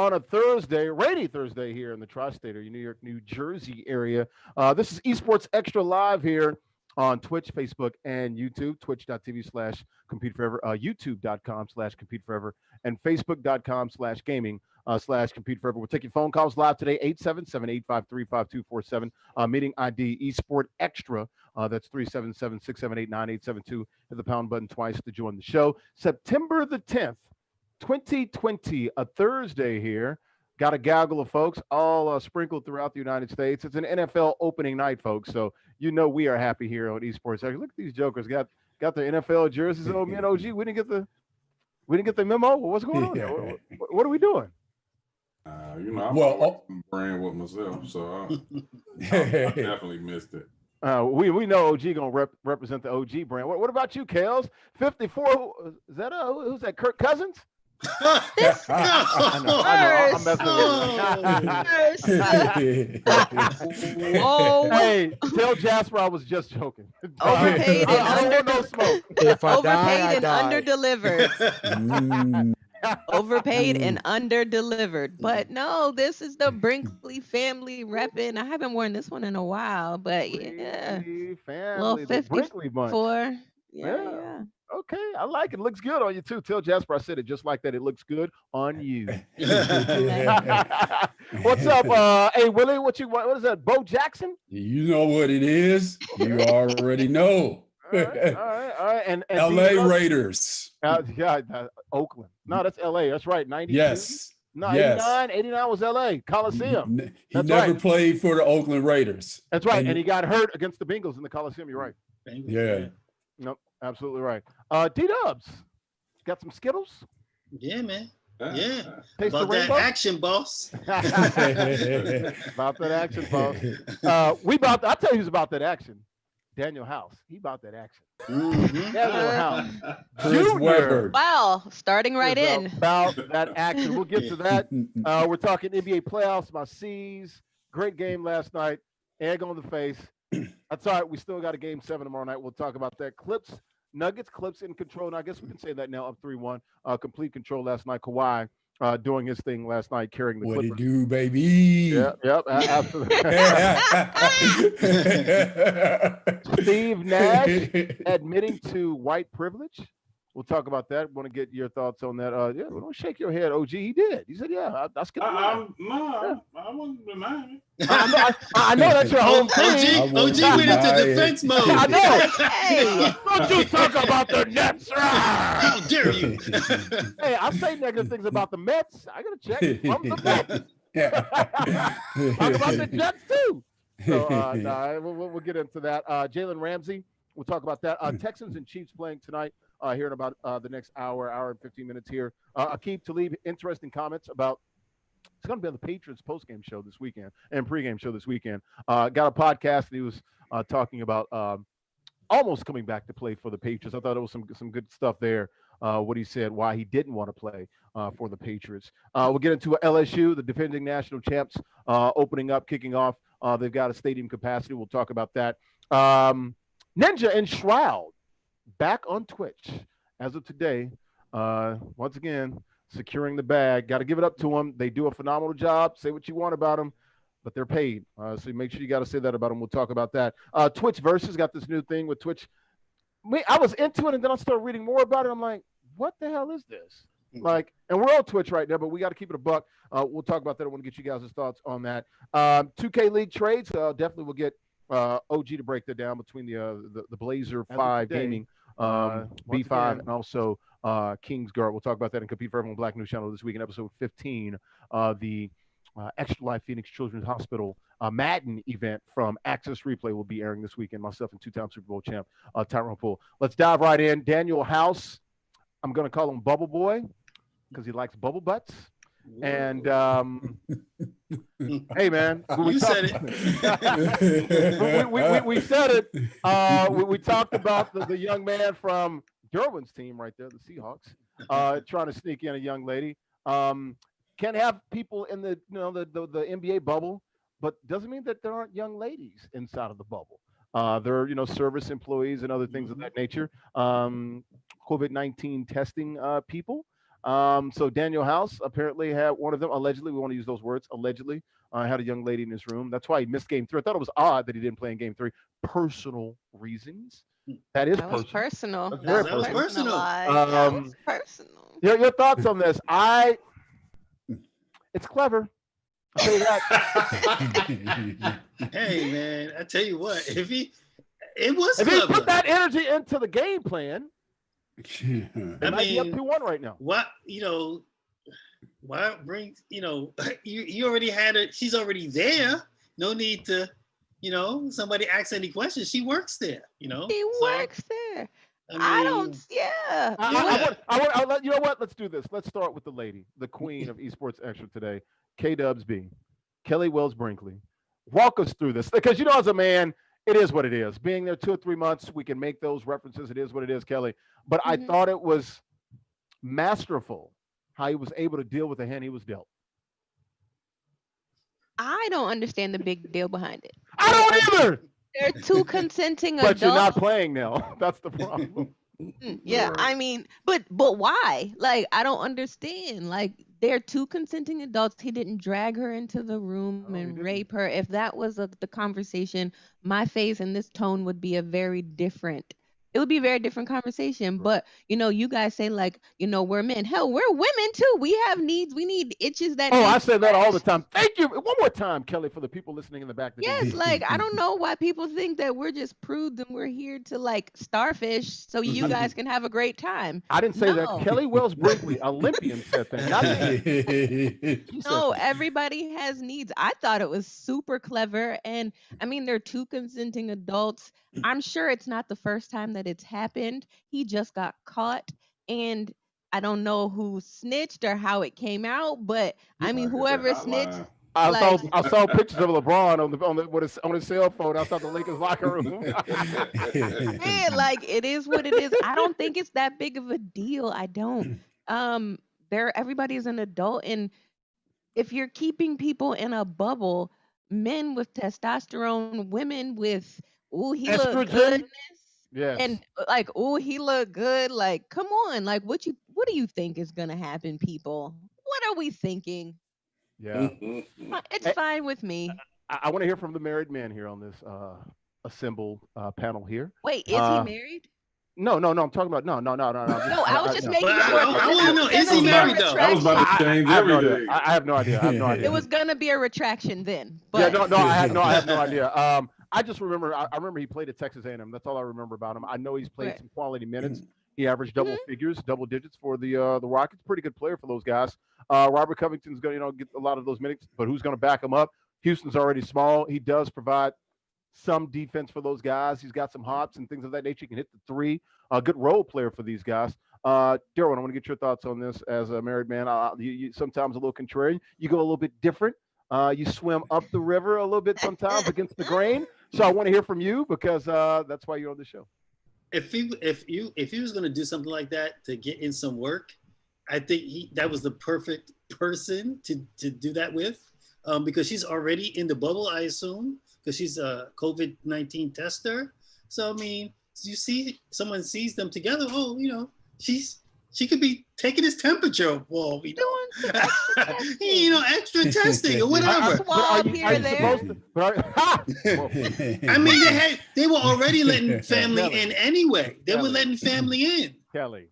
on a Thursday, rainy Thursday here in the tri-state or New York, New Jersey area. This is Esports Extra Live here on Twitch, Facebook, and YouTube. Twitch.tv/Compete Forever, YouTube.com/Compete Forever, and Facebook.com/gaming/Compete Forever. We're taking phone calls live today, 877-853-5247. Meeting ID Esport Extra. That's 377-678-9872. Hit the pound button twice to join the show. September the 10th. 2020, a Thursday here. Got a gaggle of folks all sprinkled throughout the United States. It's an NFL opening night, folks. So you know we are happy here on Esports. Look at these jokers. Got their NFL jerseys on. Me and OG, we didn't get the memo. What's going on here? What are we doing? I'm on brand with myself, so I definitely missed it. We know OG gonna represent the OG brand. What about you, Kels? 54. Is that who's that? Kirk Cousins? I know. I'm messing with you. Hey, tell Jasper I was just joking. Overpaid and no smoke. Overpaid and under-delivered. Overpaid and under-delivered. But no, this is the Brinkley family repping. I haven't worn this one in a while, but yeah. Family, the Brinkley bunch. Yeah. Okay, I like it. Looks good on you too. Tell Jasper I said it just like that. It looks good on you. What's up? Hey Willie, what is that? Bo Jackson? You know what it is. You already know. All right. And LA Raiders. Oakland. No, that's LA. That's right. 92. Yes. No, 89 was LA. Coliseum. He never played for the Oakland Raiders. That's right. And he got hurt against the Bengals in the Coliseum. You're right. Yeah. Nope. Absolutely right. D-Dubs, got some Skittles? Yeah, man. Yeah. Taste about that action, boss. About that action, boss. I'll tell you who's about that action. Daniel House. He about that action. Mm-hmm. Daniel House. Junior. Wow. Starting right in. About that action. We'll get to that. We're talking NBA playoffs, my C's. Great game last night. Egg on the face. That's all right. We still got a game 7 tomorrow night. We'll talk about that. Nuggets in control. And I guess we can say that now, up 3-1. Complete control last night. Kawhi doing his thing last night, carrying the Clippers. What it do, baby? Yep, absolutely. Steve Nash admitting to white privilege. We'll talk about that. Want to get your thoughts on that? Don't shake your head, OG. He did. He said, "Yeah, that's good." I wasn't denying it. I know that's your home team. OG went into defense mode. I know. Hey, don't you talk about the Nets? How dare you? Hey, I say negative things about the Mets. I gotta check from the Mets. Talk about the Jets too. So we'll get into that. Jalen Ramsey. We'll talk about that. Texans and Chiefs playing tonight. Here in about the next hour and 15 minutes here. Aqib Talib, interesting comments about it's going to be on the Patriots postgame show this weekend and pregame show this weekend. Got a podcast and he was talking about almost coming back to play for the Patriots. I thought it was some good stuff there. What he said, why he didn't want to play for the Patriots. We'll get into LSU, the defending national champs, opening up, kicking off. They've got a stadium capacity. We'll talk about that. Ninja and Shroud. Back on Twitch as of today. Once again, securing the bag. Got to give it up to them. They do a phenomenal job. Say what you want about them, but they're paid. So make sure you got to say that about them. We'll talk about that. Twitch Versus got this new thing with Twitch. I was into it, and then I started reading more about it. I'm like, what the hell is this? Like, and we're on Twitch right now, but we got to keep it a buck. We'll talk about that. I want to get you guys' thoughts on that. 2K League trades. Definitely we'll get OG to break that down between the Blazer 5 gaming. B5 and also Kingsguard. We'll talk about that and Compete for Everyone Black News Channel this week in episode 15. The Extra Life Phoenix Children's Hospital Madden event from Access Replay will be airing this weekend. Myself and two-time Super Bowl champ Tyrone Poole. Let's dive right in. Daniel House. I'm going to call him Bubble Boy because he likes bubble butts. And hey, man, you said it. we said it. We talked about the young man from Derwin's team right there, the Seahawks, trying to sneak in a young lady. Can't have people in the NBA bubble, but doesn't mean that there aren't young ladies inside of the bubble. There are service employees and other things of that nature. COVID-19 testing people. So Daniel House apparently had one of them. Allegedly, we want to use those words. Allegedly, had a young lady in his room. That's why he missed game 3. I thought it was odd that he didn't play in game 3. Personal reasons. That is That was personal. personal. That's That very was That was personal. personal. That was personal. Your thoughts on this? It's clever. I'll tell you that. Hey man, I tell you what, it was If he clever. put that energy into the game plan, I they might be up mean, 2-1 right now. what why bring you already had it, she's already there. No need to, somebody asks any questions. She works there, He So, works there. I don't. mean, Yeah. I want, you know what? Let's do this. Let's start with the lady, the queen of Esports Extra today, K-Dubs-B, Kelly Wells Brinkley. Walk us through this, because as a man, it is what it is. Being there 2 or 3 months, we can make those references. It is what it is, Kelly. But I thought it was masterful how he was able to deal with the hand he was dealt. I don't understand the big deal behind it. I don't either. They're 2 consenting adults. But you're not playing now. That's the problem. Yeah, I mean, but why? Like, I don't understand. Like, they're 2 consenting adults. He didn't drag her into the room and rape her. If that was the conversation, my face and this tone would be a very different. It would be a very different conversation. But you guys say like, we're men. Hell, we're women too. We have needs. We need itches that. I say that all the time. Thank you. One more time, Kelly, for the people listening in the back. Yes, like I don't know why people think that we're just prudes and we're here to like starfish so you guys can have a great time. I didn't say that. Kelly Wells Brinkley, Olympian, said that. Not me. No, everybody has needs. I thought it was super clever, and I mean they're 2 consenting adults. I'm sure it's not the first time that it's happened. He just got caught, and I don't know who snitched or how it came out, but I mean whoever snitched. I saw pictures of LeBron on his cell phone outside the Lakers locker room. Yeah, like it is what it is. I don't think it's that big of a deal. I don't. Everybody's an adult, and if you're keeping people in a bubble, men with testosterone, women with he look good. Yes. And like, he look good. Like, come on. Like, what do you think is gonna happen, people? What are we thinking? Yeah. It's fine with me. I want to hear from the married men here on this assembled panel here. Wait, is he married? No. I'm talking about no. No, I was just making sure. I want to know, is he married though? I was about to change everything. I have no idea. It was gonna be a retraction then. But... Yeah, I have no idea. I just remember. I remember he played at Texas A&M. That's all I remember about him. I know he's played some quality minutes. He averaged double figures, double digits for the Rockets. Pretty good player for those guys. Robert Covington's going to get a lot of those minutes, but who's going to back him up? Houston's already small. He does provide some defense for those guys. He's got some hops and things of that nature. He can hit the 3. A good role player for these guys. Darren, I want to get your thoughts on this as a married man. You sometimes a little contrarian. You go a little bit different. You swim up the river a little bit sometimes against the grain. So I want to hear from you because that's why you're on the show. If he was going to do something like that to get in some work, I think that was the perfect person to do that with, because she's already in the bubble, I assume, because she's a COVID-19 tester. So I mean, you see someone sees them together. Oh, she could be taking his temperature. Well, extra testing or whatever. I mean, they were already letting family in anyway. They were letting family in. Kelly,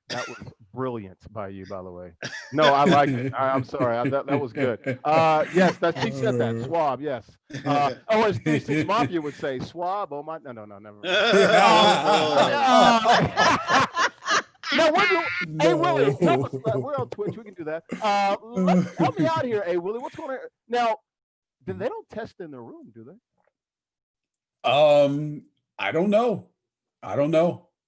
that was brilliant by you, by the way. No, I like it. I'm sorry. That was good. Yes, she said that. Swab, yes. As 36 Mafia would say, swab. Oh my, no, never mind. Now, hey, Willie, we're on Twitch. We can do that. Help me out here, hey, Willie. What's going on? Now, they don't test in the room, do they? I don't know.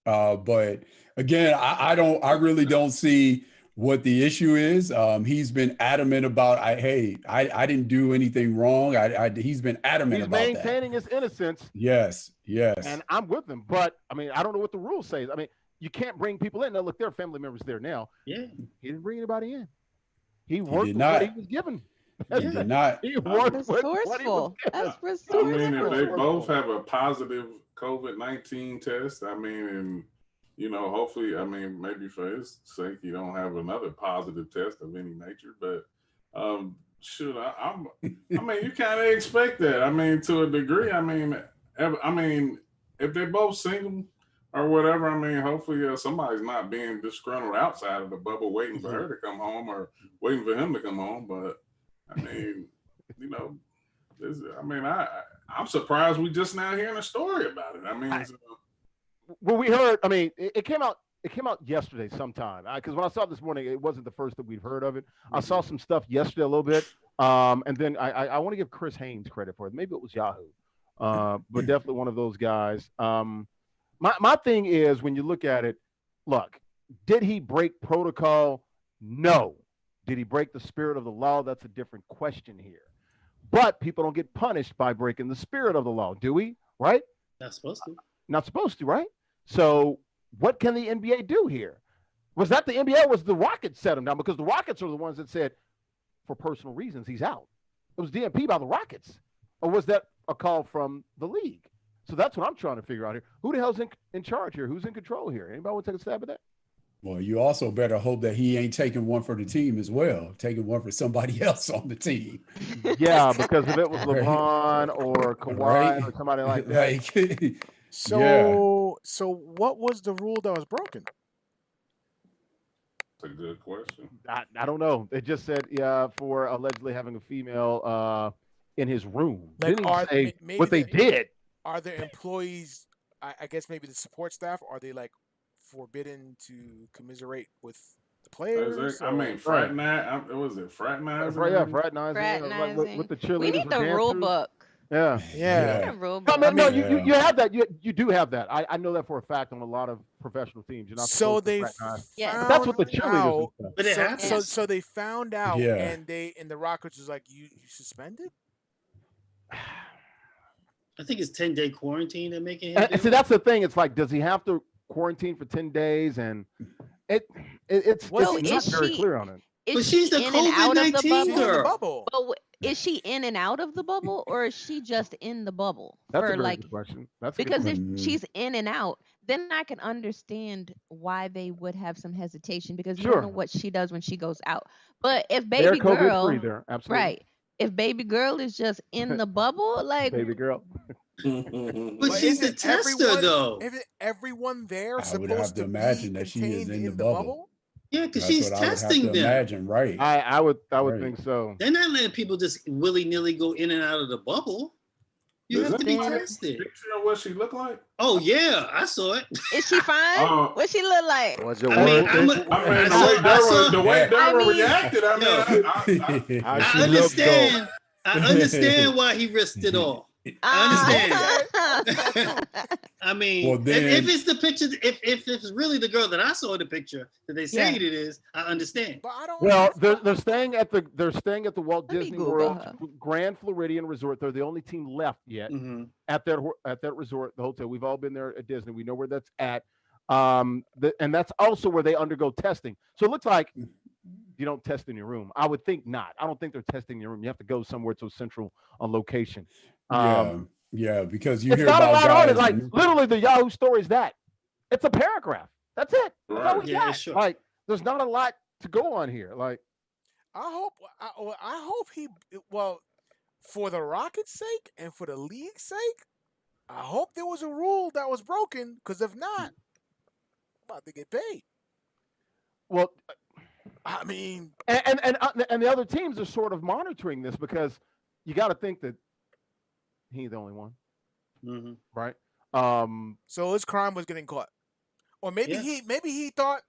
But again, I really don't see what the issue is. He's been adamant about, I didn't do anything wrong. He's been adamant about that. He's maintaining his innocence. Yes. And I'm with him. But, I mean, I don't know what the rule says. I mean, you can't bring people in. Now, look, there are family members there now. Yeah. He didn't bring anybody in. He worked with what he was given. He did not. He worked with what he was given. That's resourceful. I mean, if they both have a positive COVID-19 test, I mean, and hopefully, I mean, maybe for his sake, he don't have another positive test of any nature. But shoot, I mean, you kind of expect that. I mean, to a degree. I mean, if they're both single or whatever, I mean, hopefully somebody's not being disgruntled outside of the bubble, waiting for her to come home or waiting for him to come home. But I mean, I'm surprised we just now hearing a story about it. I mean, well, we heard. I mean, it came out. It came out yesterday sometime. Because when I saw it this morning, it wasn't the first that we've heard of it. I saw some stuff yesterday a little bit, and then I want to give Chris Haynes credit for it. Maybe it was Yahoo, but definitely one of those guys. My thing is, when you look at it, look, did he break protocol? No. Did he break the spirit of the law? That's a different question here. But people don't get punished by breaking the spirit of the law, do we? Right? Not supposed to. Not supposed to, right? So what can the NBA do here? Was that the NBA or was the Rockets set him down? Because the Rockets are the ones that said, for personal reasons, he's out. It was DNP by the Rockets. Or was that a call from the league? So that's what I'm trying to figure out here. Who the hell's in charge here? Who's in control here? Anybody want to take a stab at that? Well, you also better hope that he ain't taking one for the team as well, taking one for somebody else on the team. Yeah, because if it was LeBron or Kawhi or somebody like that. So what was the rule that was broken? That's a good question. I don't know. It just said, for allegedly having a female in his room. Like, Didn't say what they did. Are there employees, I guess maybe the support staff, are they like forbidden to commiserate with the players? I mean, fraternizing. Was it fraternizing? Yeah, fraternizing. With the cheerleaders. We need the rule book. Yeah. No, you have that. You do have that. I know that for a fact on a lot of professional teams. You're not so they but that's what the cheerleaders do. But it happens. So they found out, and the Rockets was like, you suspended? I think it's 10-day quarantine they're making him. See, that's the thing. It's like, does he have to quarantine for 10 days? And it's not very clear on it. But she's the COVID-19 girl. But is she in and out of the bubble, or is she just in the bubble? That's a very good question. Because if she's in and out, then I can understand why they would have some hesitation, because you don't know what she does when she goes out. But if baby girl, right? If baby girl is just in the bubble, like baby girl. But she's the tester, though. Isn't everyone there I would have to imagine that she is in the bubble. Yeah, because she's testing them. Imagine, right? I would think so. They're not letting people just willy-nilly go in and out of the bubble. You have to be tested. Picture of what she looked like? Oh yeah, I saw it. Is she fine? What she look like? Was it the way Derwin reacted. I understand. I understand why he risked it all. I understand. I mean, if it's the picture, if it's really the girl that I saw in the picture that they say it is, I understand. But I don't. Well, they're staying at the Walt Disney World Grand Floridian Resort. They're the only team left yet at that resort, the hotel. We've all been there at Disney. We know where that's at. And that's also where they undergo testing. So it looks like you don't test in your room. I would think not. I don't think they're testing in your room. You have to go somewhere to a central location. Because you it's hear not about a lot guys on it. Like literally, the Yahoo story is that it's a paragraph. That's it. That's all we got. Sure. Like, there's not a lot to go on here. Like, I hope he. Well, for the Rockets' sake and for the league's sake, I hope there was a rule that was broken. Because if not, I'm about to get paid. Well, I mean, and the other teams are sort of monitoring this, because you got to think that he ain't the only one, right? So his crime was getting caught, or maybe he thought,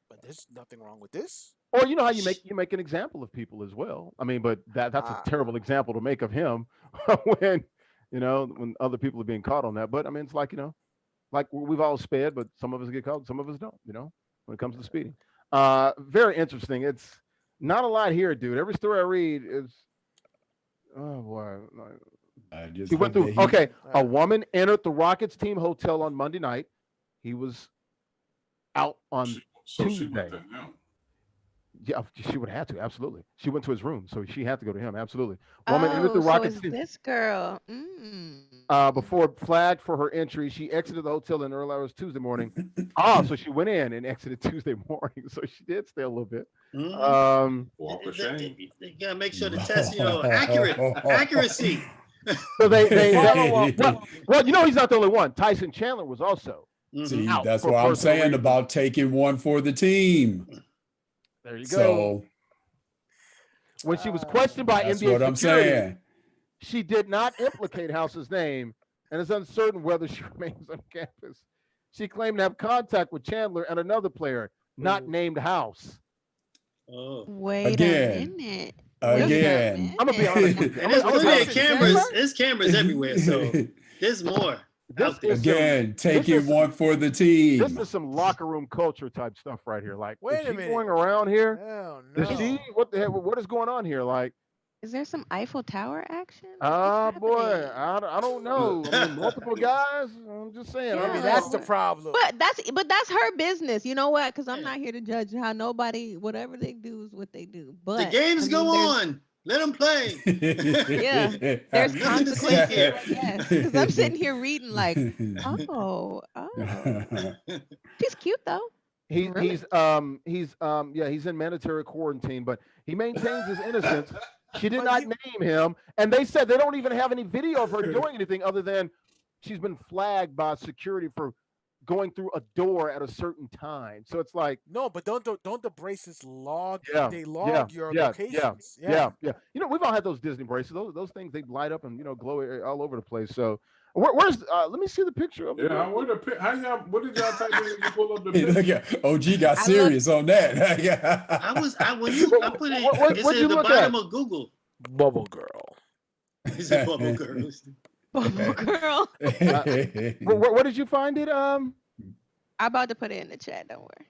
but there's nothing wrong with this. Or you know how you make an example of people as well. I mean, but that's a terrible example to make of him when other people are being caught on that. But I mean, it's like like we've all sped, but some of us get caught, some of us don't. When it comes to speeding. Very interesting. It's not a lot here, dude. Every story I read is, oh boy. He went through. A woman entered the Rockets team hotel on Monday night. He was out on Tuesday. Yeah, she would have to. Absolutely. She went to his room, so she had to go to him. Absolutely. Woman entered the Oh, so Rockets it's this girl. Mm. before flagged for her entry. She exited the hotel in early hours Tuesday morning. So she went in and exited Tuesday morning. So she did stay a little bit. Walk of shame. You gotta make sure the test, accuracy. So they well, he's not the only one. Tyson Chandler was also. See, out that's for what I'm personal saying reasons. about taking one for the team. There you go. So When she was questioned by that's NBA what I'm security, saying. she did not implicate House's name and is uncertain whether she remains on campus. She claimed to have contact with Chandler and another player, not named House. Oh. Wait Again. a minute. Again. I'm gonna be honest. And there's plenty of cameras. There's cameras everywhere, so there's more. This is Again, taking one for the team. This is some locker room culture type stuff right here. Like, Wait is a she minute. going around here? Hell Is no. she? What the heck? What is going on here? Like, Is there some Eiffel Tower action? boy, I don't know. I mean, multiple guys. I'm just saying. Yeah. I mean, That's the problem. But that's her business. You know what? Because I'm not here to judge how nobody, whatever they do is what they do. But the games go on. Let them play. Yeah, there's Nothing to see here. Yes, because I'm sitting here reading like, oh, she's cute though. he's in mandatory quarantine, but he maintains his innocence. She did not name him, and they said they don't even have any video of her doing anything other than she's been flagged by security for going through a door at a certain time. So it's like, no, but don't the bracelets log? Yeah, They log your locations. Yeah. We've all had those Disney bracelets. Those things, they light up and glow all over the place. So where's let me see the picture of Yeah, what did y'all type in when you pull up the picture? Look at OG got serious on that. When you put it, it's at the bottom of Google. Bubble girl. He said bubble girl. Bubble girl. Where did you find it? I'm about to put it in the chat. Don't worry.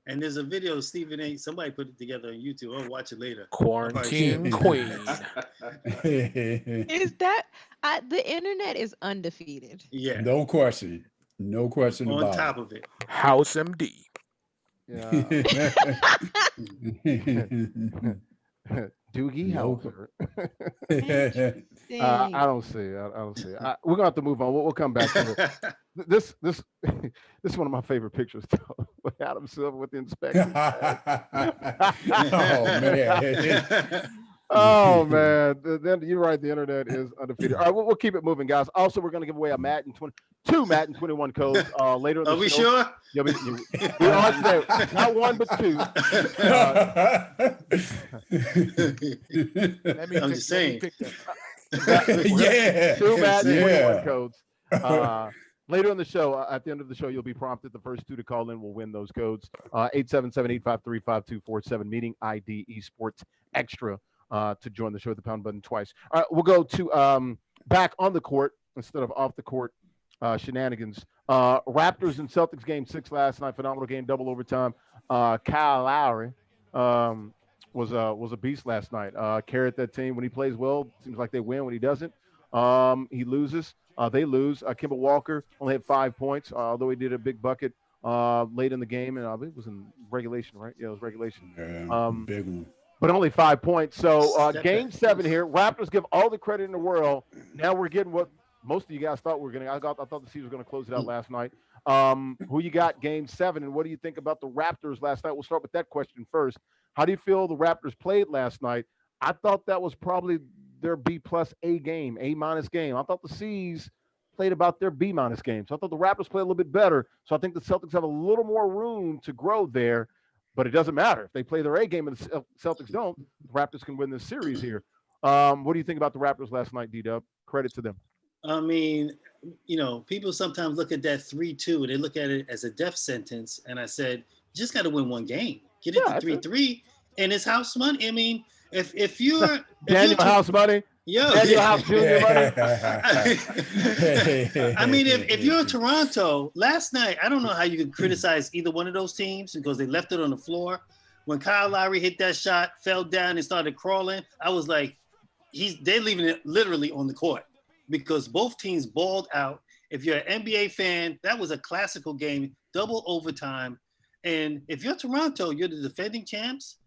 And there's a video of Stephen A. Somebody put it together on YouTube. I'll watch it later. Quarantine queen. Is that the internet is undefeated? Yeah. No question On about top of it. House MD. Yeah. Doogie Howser. I don't see it. We're gonna have to move on. We'll come back to it. This is one of my favorite pictures, though. With Adam Silver with the inspection. Oh man, then you're right. The internet is undefeated. All right, we'll keep it moving, guys. Also, we're going to give away two Madden 21 codes later in the show. Are we sure? Yeah, we are today. Not one, but two. I'm just saying. Yeah. Two Madden 21 codes. Later in the show, at the end of the show, you'll be prompted. The first two to call in will win those codes. 877-853-5247, meeting ID esportsXTRA. To join the show with the pound button twice. All right, we'll go to back on the court instead of off the court shenanigans. Raptors and Celtics game 6 last night. Phenomenal game, double overtime. Kyle Lowry was a beast last night. Carried that team. When he plays well, seems like they win. When he doesn't, he loses. They lose. Kemba Walker only had 5 points, although he did a big bucket late in the game, and I believe it was in regulation, right? Yeah, it was regulation. Yeah, big one. But only 5 points. So game 7 here. Raptors give all the credit in the world. Now we're getting what most of you guys thought we were going to. I thought the Seas was going to close it out last night. Who you got game 7, and what do you think about the Raptors last night? We'll start with that question first. How do you feel the Raptors played last night? I thought that was probably their B+ A game, A- game. I thought the Seas played about their B- game. So I thought the Raptors played a little bit better. So I think the Celtics have a little more room to grow there. But it doesn't matter. If they play their A game and the Celtics don't, the Raptors can win this series here. What do you think about the Raptors last night, D-Dub? Credit to them. I mean, people sometimes look at that 3-2. They look at it as a death sentence. And I said, you just got to win one game. Get it to 3-3. And it's house money. I mean, if you're Daniel House money. Daniel House Jr. money. I mean, if you're in Toronto, last night, I don't know how you can criticize either one of those teams because they left it on the floor. When Kyle Lowry hit that shot, fell down and started crawling, I was like, they're leaving it literally on the court because both teams balled out. If you're an NBA fan, that was a classical game, double overtime. And if you're Toronto, you're the defending champs.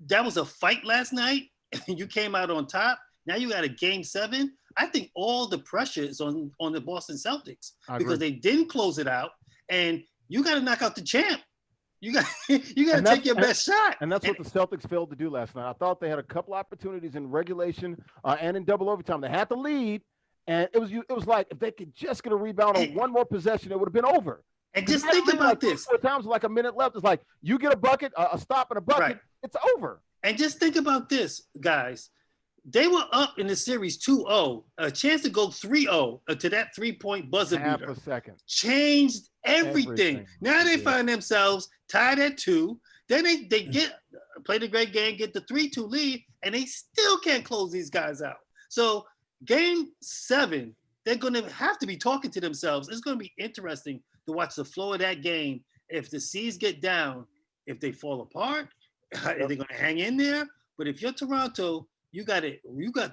That was a fight last night, and you came out on top. Now you got a game 7. I think all the pressure is on the Boston Celtics because they didn't close it out, and you got to knock out the champ. You got to take your best shot. And that's what the Celtics failed to do last night. I thought they had a couple opportunities in regulation and in double overtime. They had the lead, and it was like if they could just get a rebound on one more possession, it would have been over. And just think about this. 4 times, like a minute left. It's like you get a bucket, a stop and a bucket, it's over. And just think about this, guys. They were up in the series 2-0, a chance to go 3-0 to that 3-point buzzer Half beater. a second. Changed everything. Now they find themselves tied at 2. Then they get played a great game, get the 3-2 lead, and they still can't close these guys out. So game 7, they're going to have to be talking to themselves. It's going to be interesting to watch the flow of that game. If the C's get down, if they fall apart, are they going to hang in there? But if you're Toronto, you got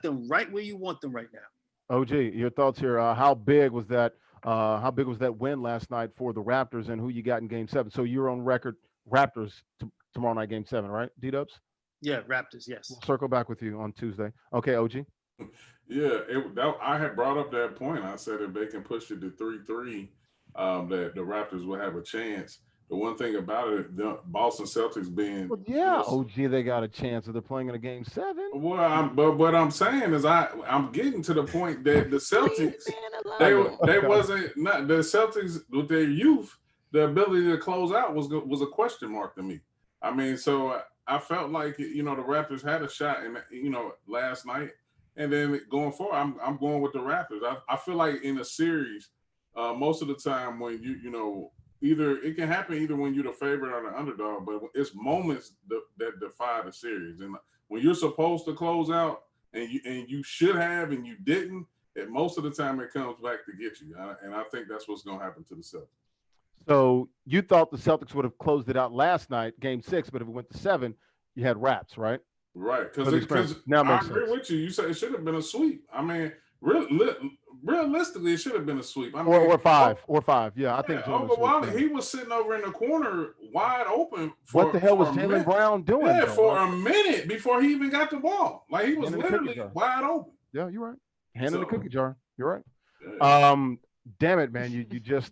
them right where you want them right now. OG, your thoughts here? How big was that? How big was that win last night for the Raptors, and who you got in Game 7? So you're on record, Raptors tomorrow night, Game 7, right? D-Dubs? Yeah, Raptors. Yes. We'll circle back with you on Tuesday. Okay, OG. Yeah, I had brought up that point. I said if they can push it to 3-3, that the Raptors will have a chance. The one thing about it, the Boston Celtics being OG, they got a chance if they're playing in a Game 7. Well, but what I'm saying is I'm getting to the point that the Celtics they wasn't not the Celtics with their youth, the ability to close out was a question mark to me. I mean, so I felt like the Raptors had a shot in last night, and then going forward, I'm going with the Raptors. I feel like in a series, most of the time when either it can happen either when you're the favorite or the underdog, but it's moments that defy the series. And when you're supposed to close out and you should have and you didn't, most of the time it comes back to get you. And I think that's what's going to happen to the Celtics. So you thought the Celtics would have closed it out last night, Game 6, but if it went to 7, you had Raps, right? Right, because I agree with you. You said it should have been a sweep. I mean, realistically, it should have been a sweep. I mean, or five. Yeah, I think. He was sitting over in the corner, wide open. What the hell was Jaylen Brown doing? Yeah, for a minute before he even got the ball. Like he was literally wide open. Yeah, you're right. Hand in the cookie jar. You're right. Yeah. Damn it, man. You just.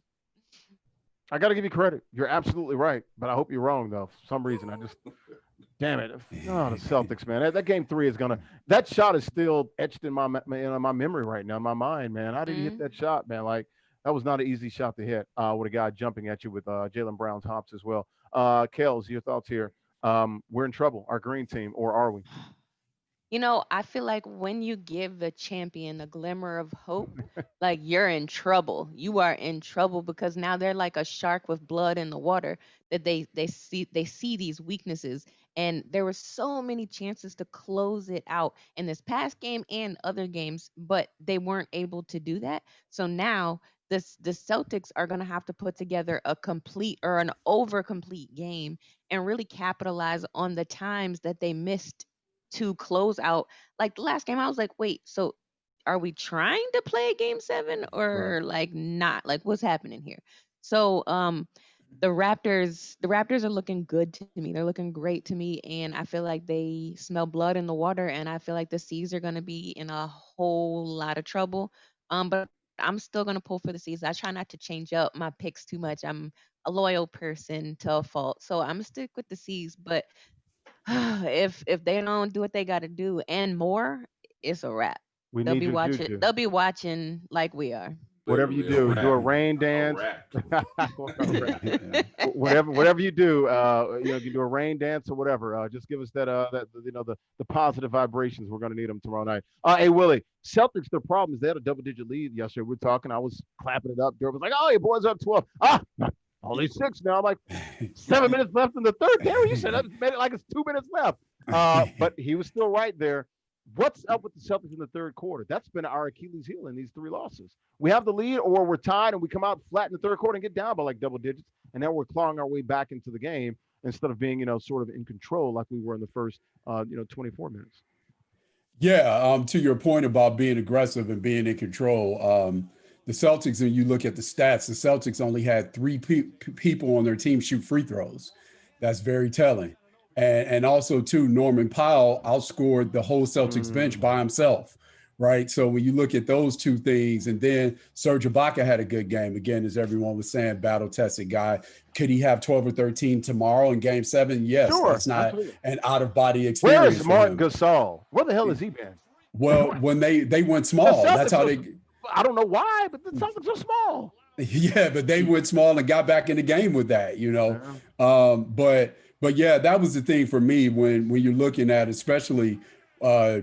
I got to give you credit. You're absolutely right, but I hope you're wrong though. For some reason, I just. Damn it! Oh, the Celtics, man. That Game 3 is gonna. That shot is still etched in my memory right now, in my mind, man. How did he hit that shot, man? Like that was not an easy shot to hit. With a guy jumping at you with Jaylen Brown's hops as well. Kels, your thoughts here? We're in trouble, our green team, or are we? I feel like when you give the champion a glimmer of hope, like you're in trouble. You are in trouble because now they're like a shark with blood in the water that they see these weaknesses. And there were so many chances to close it out in this past game and other games, but they weren't able to do that. So now the Celtics are going to have to put together a complete or an over complete game and really capitalize on the times that they missed to close out. Like the last game, I was like, wait, so are we trying to play Game 7 or like not? Like what's happening here? So the Raptors are looking good to me. They're looking great to me, and I feel like they smell blood in the water, and I feel like the C's are going to be in a whole lot of trouble. But I'm still going to pull for the C's. I try not to change up my picks too much. I'm a loyal person to a fault, so I'm gonna stick with the C's. But if they don't do what they got to do and more, it's a wrap. They'll be watching like we are. Whatever you do a rain dance. Whatever you do, you can do a rain dance or whatever. Just give us that the positive vibrations. We're gonna need them tomorrow night. Hey Willie, Celtics. Their problem is they had a double-digit lead yesterday. We were talking. I was clapping it up. Derek was like, "Oh, your boys up 12." Only 6 now. I'm like, 7 minutes left in the third. Damn, you said that made it like it's 2 minutes left. But he was still right there. What's up with the Celtics in the third quarter? That's been our Achilles heel in these 3 losses. We have the lead or we're tied and we come out flat in the third quarter and get down by like double digits. And then we're clawing our way back into the game instead of being, sort of in control like we were in the first, 24 minutes. Yeah. To your point about being aggressive and being in control, the Celtics, and you look at the stats, the Celtics only had 3 people on their team shoot free throws. That's very telling. And also, too, Norman Powell outscored the whole Celtics bench by himself, right? So when you look at those 2 things, and then Serge Ibaka had a good game. Again, as everyone was saying, battle-tested guy. Could he have 12 or 13 tomorrow in Game 7? Yes, Sure, that's not absolutely. an out-of-body experience. Where is Martin Gasol? Where the hell has he been? Well, when they went small, that's how they. I don't know why, but the Celtics are small. Yeah, but they went small and got back in the game with that, you know. But yeah, that was the thing for me when you're looking at, especially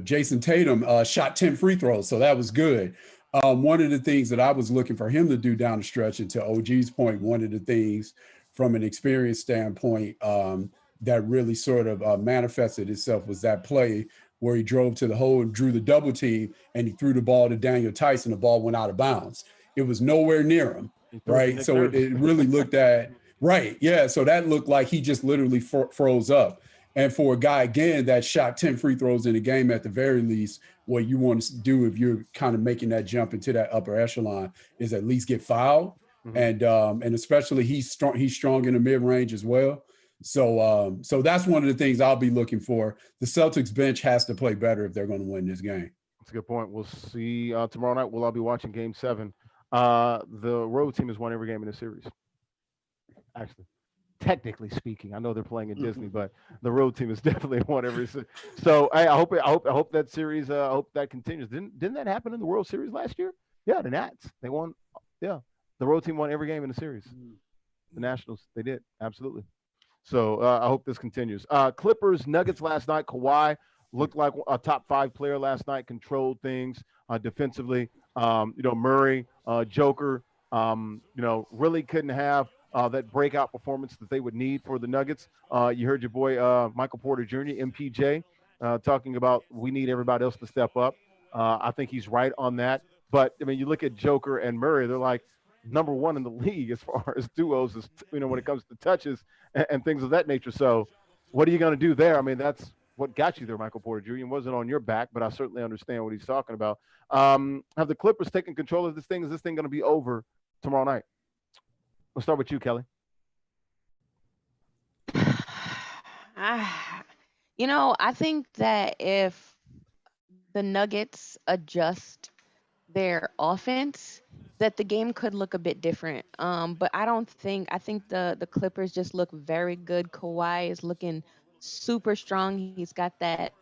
Jason Tatum shot 10 free throws, so that was good. One of the things that I was looking for him to do down the stretch, and to OG's point, one of the things from an experience standpoint that really sort of manifested itself was that play where he drove to the hole and drew the double team, and he threw the ball to Daniel Tice, and the ball went out of bounds. It was nowhere near him, right? So it really looked at, right, yeah, so that looked like he just literally froze up. And for a guy, again, that shot 10 free throws in a game at the very least, what you want to do if you're kind of making that jump into that upper echelon is at least get fouled. Mm-hmm. And especially he's strong in the mid-range as well. So that's one of the things I'll be looking for. The Celtics bench has to play better if they're going to win this game. That's a good point. We'll see tomorrow night. We'll all be watching Game 7. The road team has won every game in the series. Actually, technically speaking, I know they're playing in Disney, but the road team has definitely won every series. So I hope that series. I hope that continues. Didn't that happen in the World Series last year? Yeah, the Nats. They won. Yeah, the road team won every game in the series. The Nationals, they did, absolutely. So I hope this continues. Clippers, Nuggets last night. Kawhi looked like a top 5 player last night, controlled things defensively. Murray, Joker, really couldn't have that breakout performance that they would need for the Nuggets. You heard your boy Michael Porter Jr., MPJ, talking about we need everybody else to step up. I think he's right on that. But, I mean, you look at Joker and Murray, they're like number 1 in the league as far as duos, when it comes to touches and things of that nature. So what are you going to do there? I mean, that's what got you there, Michael Porter Jr. It wasn't on your back, but I certainly understand what he's talking about. Have the Clippers taken control of this thing? Is this thing going to be over tomorrow night? We'll start with you, Kelly. I think that if the Nuggets adjust their offense, that the game could look a bit different. But I think the Clippers just look very good. Kawhi is looking super strong. He's got that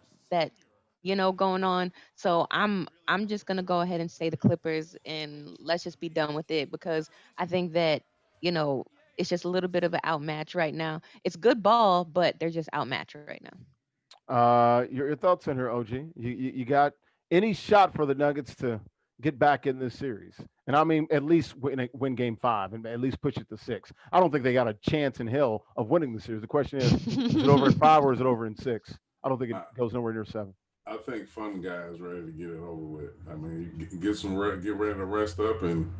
going on. So I'm just gonna go ahead and say the Clippers, and let's just be done with it, because I think that it's just a little bit of an outmatch right now. It's good ball, but they're just outmatched right now. Your thoughts on her, OG? You got any shot for the Nuggets to get back in this series? And I mean, at least win Game 5 and at least push it to 6. I don't think they got a chance in hell of winning the series. The question is it over in 5 or is it over in 6? I don't think it goes nowhere near 7. I think Fun Guy is ready to get it over with. I mean, get ready to rest up and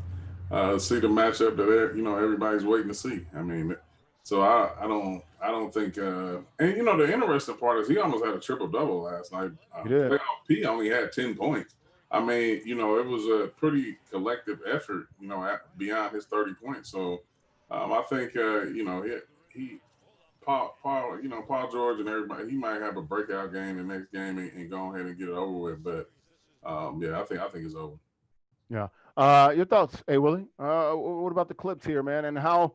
see the matchup that everybody's waiting to see. I mean, so I don't think. And the interesting part is he almost had a triple double last night. Playoff P only had 10 points. I mean, it was a pretty collective effort, beyond his 30 points. So I think Paul George and everybody, he might have a breakout game the next game and go ahead and get it over with. But I think it's over. Yeah. Your thoughts, Willie? What about the Clips here, man? And how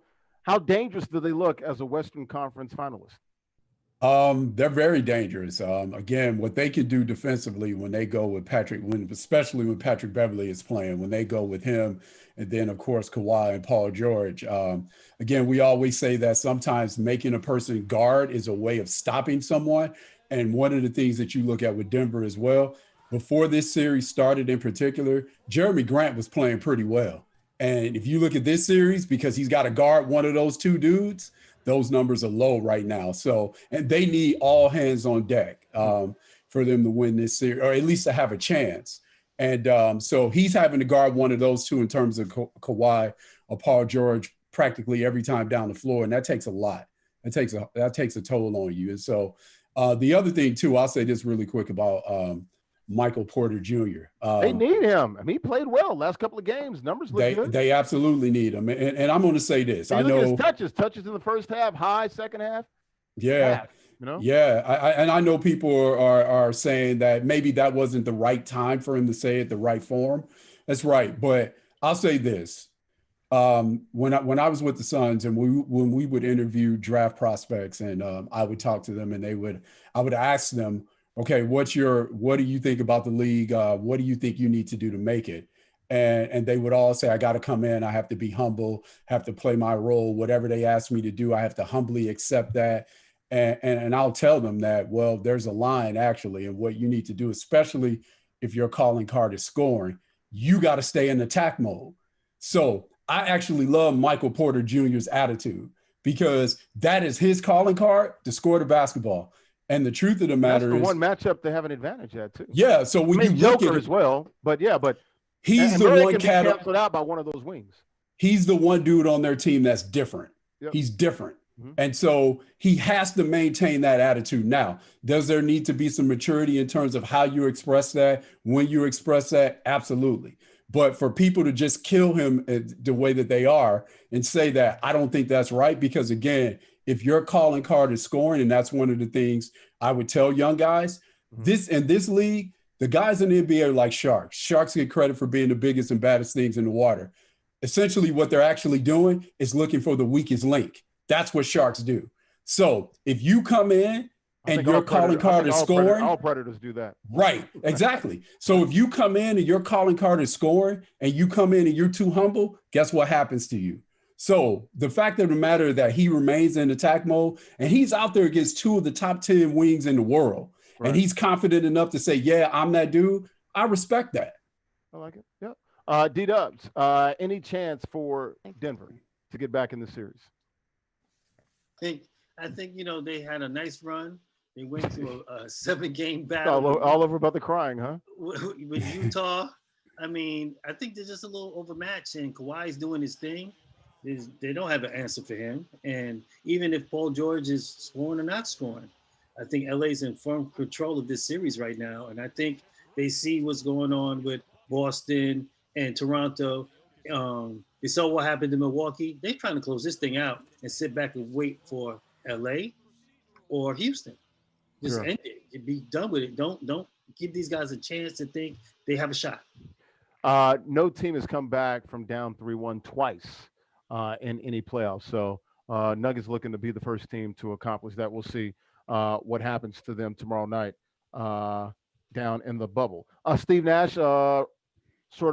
dangerous do they look as a Western Conference finalist? They're very dangerous. Again, what they can do defensively when they go with especially when Patrick Beverley is playing, when they go with him, and then of course Kawhi and Paul George. Again, we always say that sometimes making a person guard is a way of stopping someone. And one of the things that you look at with Denver as well, before this series started in particular, Jeremy Grant was playing pretty well. And if you look at this series, because he's got to guard one of those 2 dudes, those numbers are low right now. So, and they need all hands on deck for them to win this series, or at least to have a chance. And so he's having to guard one of those 2 in terms of Kawhi or Paul George practically every time down the floor. And that takes a lot. That takes a toll on you. And so the other thing too, I'll say this really quick about Michael Porter Jr. They need him. I mean, he played well last couple of games. Numbers look good. They absolutely need him. And I'm going to say this. I know touches in the first half, high, second half. Yeah. Half, you know? Yeah. And I know people are saying that maybe that wasn't the right time for him to say it, the right form. That's right. But I'll say this. When I was with the Suns and when we would interview draft prospects and I would talk to them and I would ask them, okay, what do you think about the league? What do you think you need to do to make it? And they would all say, I got to come in. I have to be humble, have to play my role. Whatever they ask me to do, I have to humbly accept that. And I'll tell them that, well, there's a line actually, and what you need to do, especially if your calling card is scoring, you got to stay in attack mode. So I actually love Michael Porter Jr.'s attitude because that is his calling card to score the basketball. And the truth of the matter is, the one matchup they have an advantage at too. Yeah, so when you look Joker at it, as well, but he's the one canceled out by one of those wings. He's the one dude on their team that's different. Yep. He's different. And so he has to maintain that attitude. Now, does there need to be some maturity in terms of how you express that, when you express that? Absolutely. But for people to just kill him the way that they are and say that, I don't think that's right. Because again, if your calling card is scoring, and that's one of the things I would tell young guys, in this league, the guys in the NBA are like sharks. Sharks get credit for being the biggest and baddest things in the water. Essentially, what they're actually doing is looking for the weakest link. That's what sharks do. So if you come in and your calling card is scoring. All predators do that. Right, exactly. So if you come in and your calling card is scoring and you come in and you're too humble, guess what happens to you? So the fact of the matter is that he remains in attack mode and he's out there against two of the top 10 wings in the world. Right. And he's confident enough to say, yeah, I'm that dude. I respect that. I like it. Yeah. D-Dubs, any chance for Denver to get back in the series? I think, they had a nice run. They went to a 7-game battle. All over about the crying, huh? With Utah. I mean, I think they're just a little overmatched, and Kawhi's doing his thing. They don't have an answer for him. And even if Paul George is scoring or not scoring, I think LA's in firm control of this series right now. And I think they see what's going on with Boston and Toronto. They saw what happened to Milwaukee. They're trying to close this thing out and sit back and wait for LA or Houston. Just end it. Be done with it. Don't give these guys a chance to think they have a shot. No team has come back from down 3-1 twice in any playoffs. So Nuggets looking to be the first team to accomplish that. We'll see what happens to them tomorrow night down in the bubble. Steve Nash sort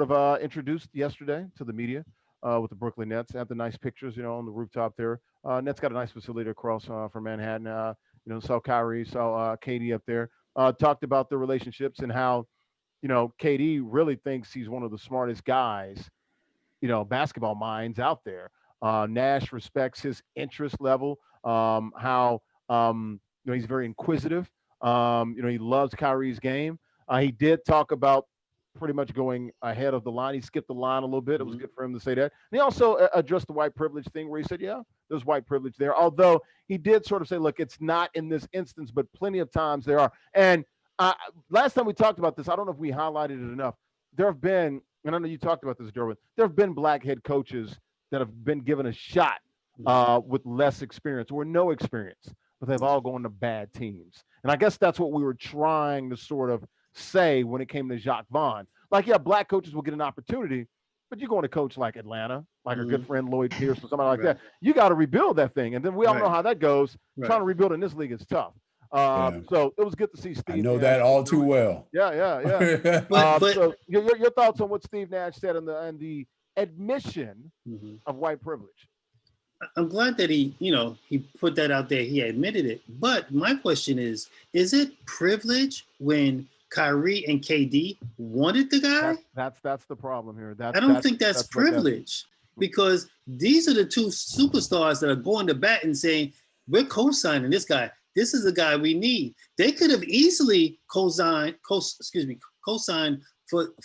of introduced yesterday to the media with the Brooklyn Nets. Had the nice pictures, on the rooftop there. Nets got a nice facility across from Manhattan. Saw Kyrie, saw KD up there. Talked about the relationships and how, KD really thinks he's one of the smartest guys, basketball minds out there. Nash respects his interest level, how, he's very inquisitive. He loves Kyrie's game. He did talk about pretty much going ahead of the line. He skipped the line a little bit. It was good for him to say that. And he also addressed the white privilege thing where he said, yeah, there's white privilege there. Although he did sort of say, look, it's not in this instance, but plenty of times there are. And last time we talked about this, I don't know if we highlighted it enough. There have been, and I know you talked about this, Derwin, there have been black head coaches that have been given a shot with less experience or no experience, but they've all gone to bad teams. And I guess that's what we were trying to sort of say when it came to Jacques Vaughn. Like, yeah, black coaches will get an opportunity, but you're going to coach like Atlanta, like our good friend Lloyd Pierce or somebody like that. You got to rebuild that thing. And then we all know how that goes. Trying to rebuild in this league is tough. So it was good to see Steve. I know Nash that all too well. Yeah. So your thoughts on what Steve Nash said and the admission of white privilege? I'm glad that he put that out there. He admitted it. But my question is it privilege when Kyrie and KD wanted the guy? That's the problem here. I don't think that's privilege because these are the two superstars that are going to bat and saying, we're co-signing this guy. This is the guy we need. They could have easily co-signed for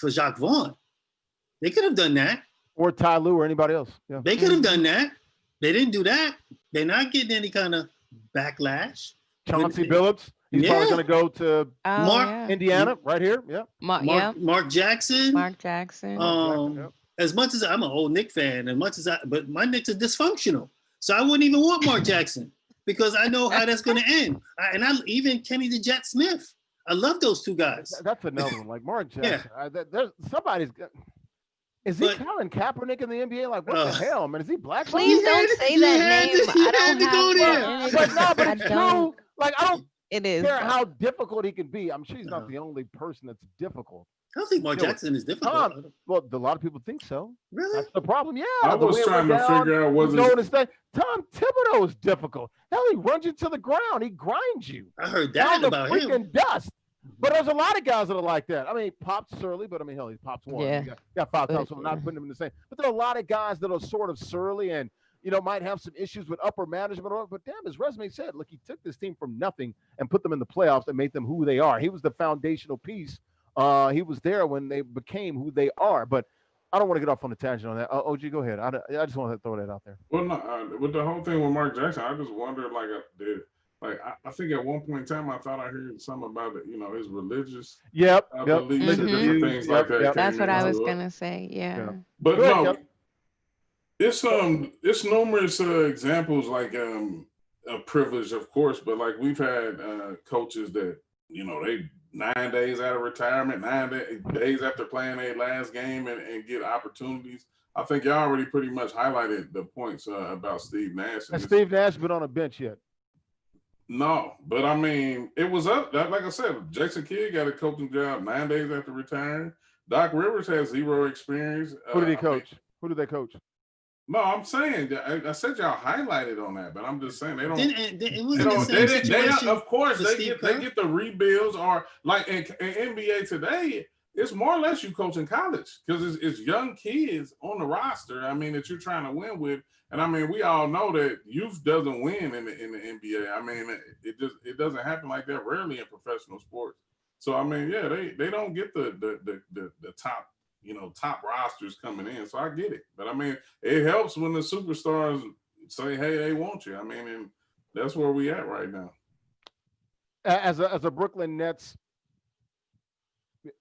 Jacques Vaughn. They could have done that. Or Ty Lue or anybody else. Yeah. They could have done that. They didn't do that. They're not getting any kind of backlash. Chauncey Billups. He's probably going to go to Indiana right here. Yeah. Mark Jackson. Mark Jackson. As much as I'm an old Knicks fan, but my Knicks are dysfunctional. So I wouldn't even want Mark Jackson because I know how that's going to end. Even Kenny the Jet Smith. I love those two guys. That's another one. Like Mark Jackson. There's somebody's. Is he Colin Kaepernick in the NBA? Like, what the hell, man? Is he black? Please don't say that name. I don't have But no, but it's true. Like, I don't care how how difficult he can be. I'm sure he's not the only person that's difficult. I don't think Mark Jackson is difficult. Well, a lot of people think so. Really? That's the problem. Yeah. I was trying to figure out Tom Thibodeau is difficult. Hell, he runs you to the ground. He grinds you. I heard that about him. Freaking dust. But there's a lot of guys that are like that. I mean, Pop's surly, but I mean, hell, he Pop's one. Yeah. He got 5 times, so I'm not putting him in the same. But there are a lot of guys that are sort of surly and, might have some issues with upper management. But damn, his resume said, look, he took this team from nothing and put them in the playoffs and made them who they are. He was the foundational piece. He was there when they became who they are. But I don't want to get off on a tangent on that. OG, go ahead. I just want to throw that out there. Well, no, with the whole thing with Mark Jackson, I just wondered, I think at one point in time I thought I heard something about it, his religious beliefs and different things like that. That's what I was gonna say. Yeah. But no, it's numerous examples like of privilege, of course, but like we've had coaches that they 9 days out of retirement, 9 days after playing their last game and get opportunities. I think y'all already pretty much highlighted the points about Steve Nash. Has Steve Nash been on a bench yet? No, but I mean, it was up. Like I said, Jason Kidd got a coaching job 9 days after retiring. Doc Rivers has 0 experience. Who did he coach? Who did they coach? No, I'm saying I said y'all highlighted on that, but I'm just saying they don't. Of course, they get the rebuilds, or like in NBA today, it's more or less you coaching college because it's young kids on the roster. I mean, that you're trying to win with. And I mean, we all know that youth doesn't win in the NBA. I mean, it doesn't happen like that rarely in professional sports. So I mean, yeah, they don't get the top top rosters coming in. So I get it, but I mean, it helps when the superstars say, "Hey, they want you." I mean, and that's where we at right now. As a Brooklyn Nets,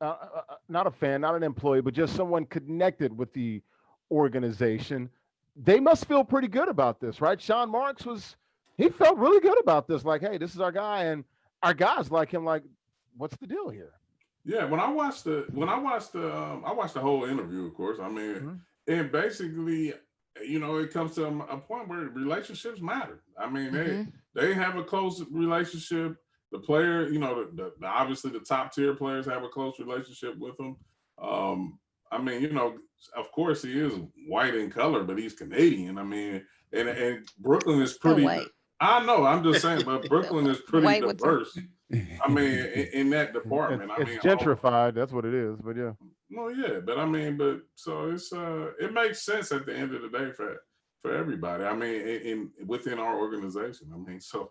not a fan, not an employee, but just someone connected with the organization. They must feel pretty good about this, right? Sean Marks he felt really good about this. Like, hey, this is our guy, and our guys like him. Like, what's the deal here? Yeah, I watched the whole interview, of course. I mean, and basically, it comes to a point where relationships matter. I mean, they have a close relationship. The player, obviously the top tier players have a close relationship with them. I mean, of course he is white in color, but he's Canadian. I mean, and Brooklyn is pretty. White. I know. I'm just saying, but Brooklyn is pretty diverse. I mean, in that department. It's gentrified. That's what it is. But yeah. Well, yeah, but I mean, so it's it makes sense at the end of the day for everybody. I mean, within our organization. I mean, so.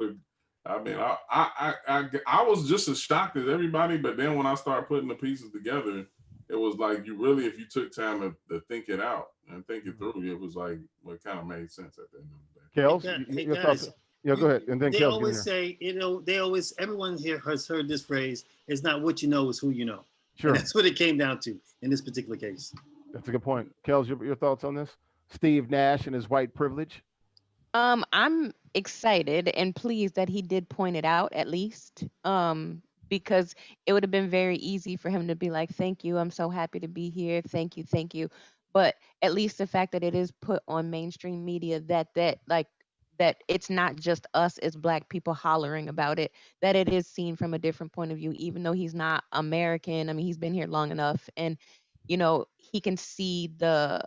I mean, I was just as shocked as everybody, but then when I started putting the pieces together, it was like if you took time to think it out and think it through, it was like it kind of made sense at the end of the day. Kels, yeah, go ahead. And then they always say, everyone here has heard this phrase: "It's not what you know, it's who you know." Sure, and that's what it came down to in this particular case. That's a good point. Kels, your thoughts on this? Steve Nash and his white privilege. I'm excited and pleased that he did point it out at least, because it would have been very easy for him to be like, "Thank you, I'm so happy to be here. Thank you." But at least the fact that it is put on mainstream media that it's not just us as Black people hollering about it, that it is seen from a different point of view, even though he's not American. I mean, he's been here long enough, and he can see the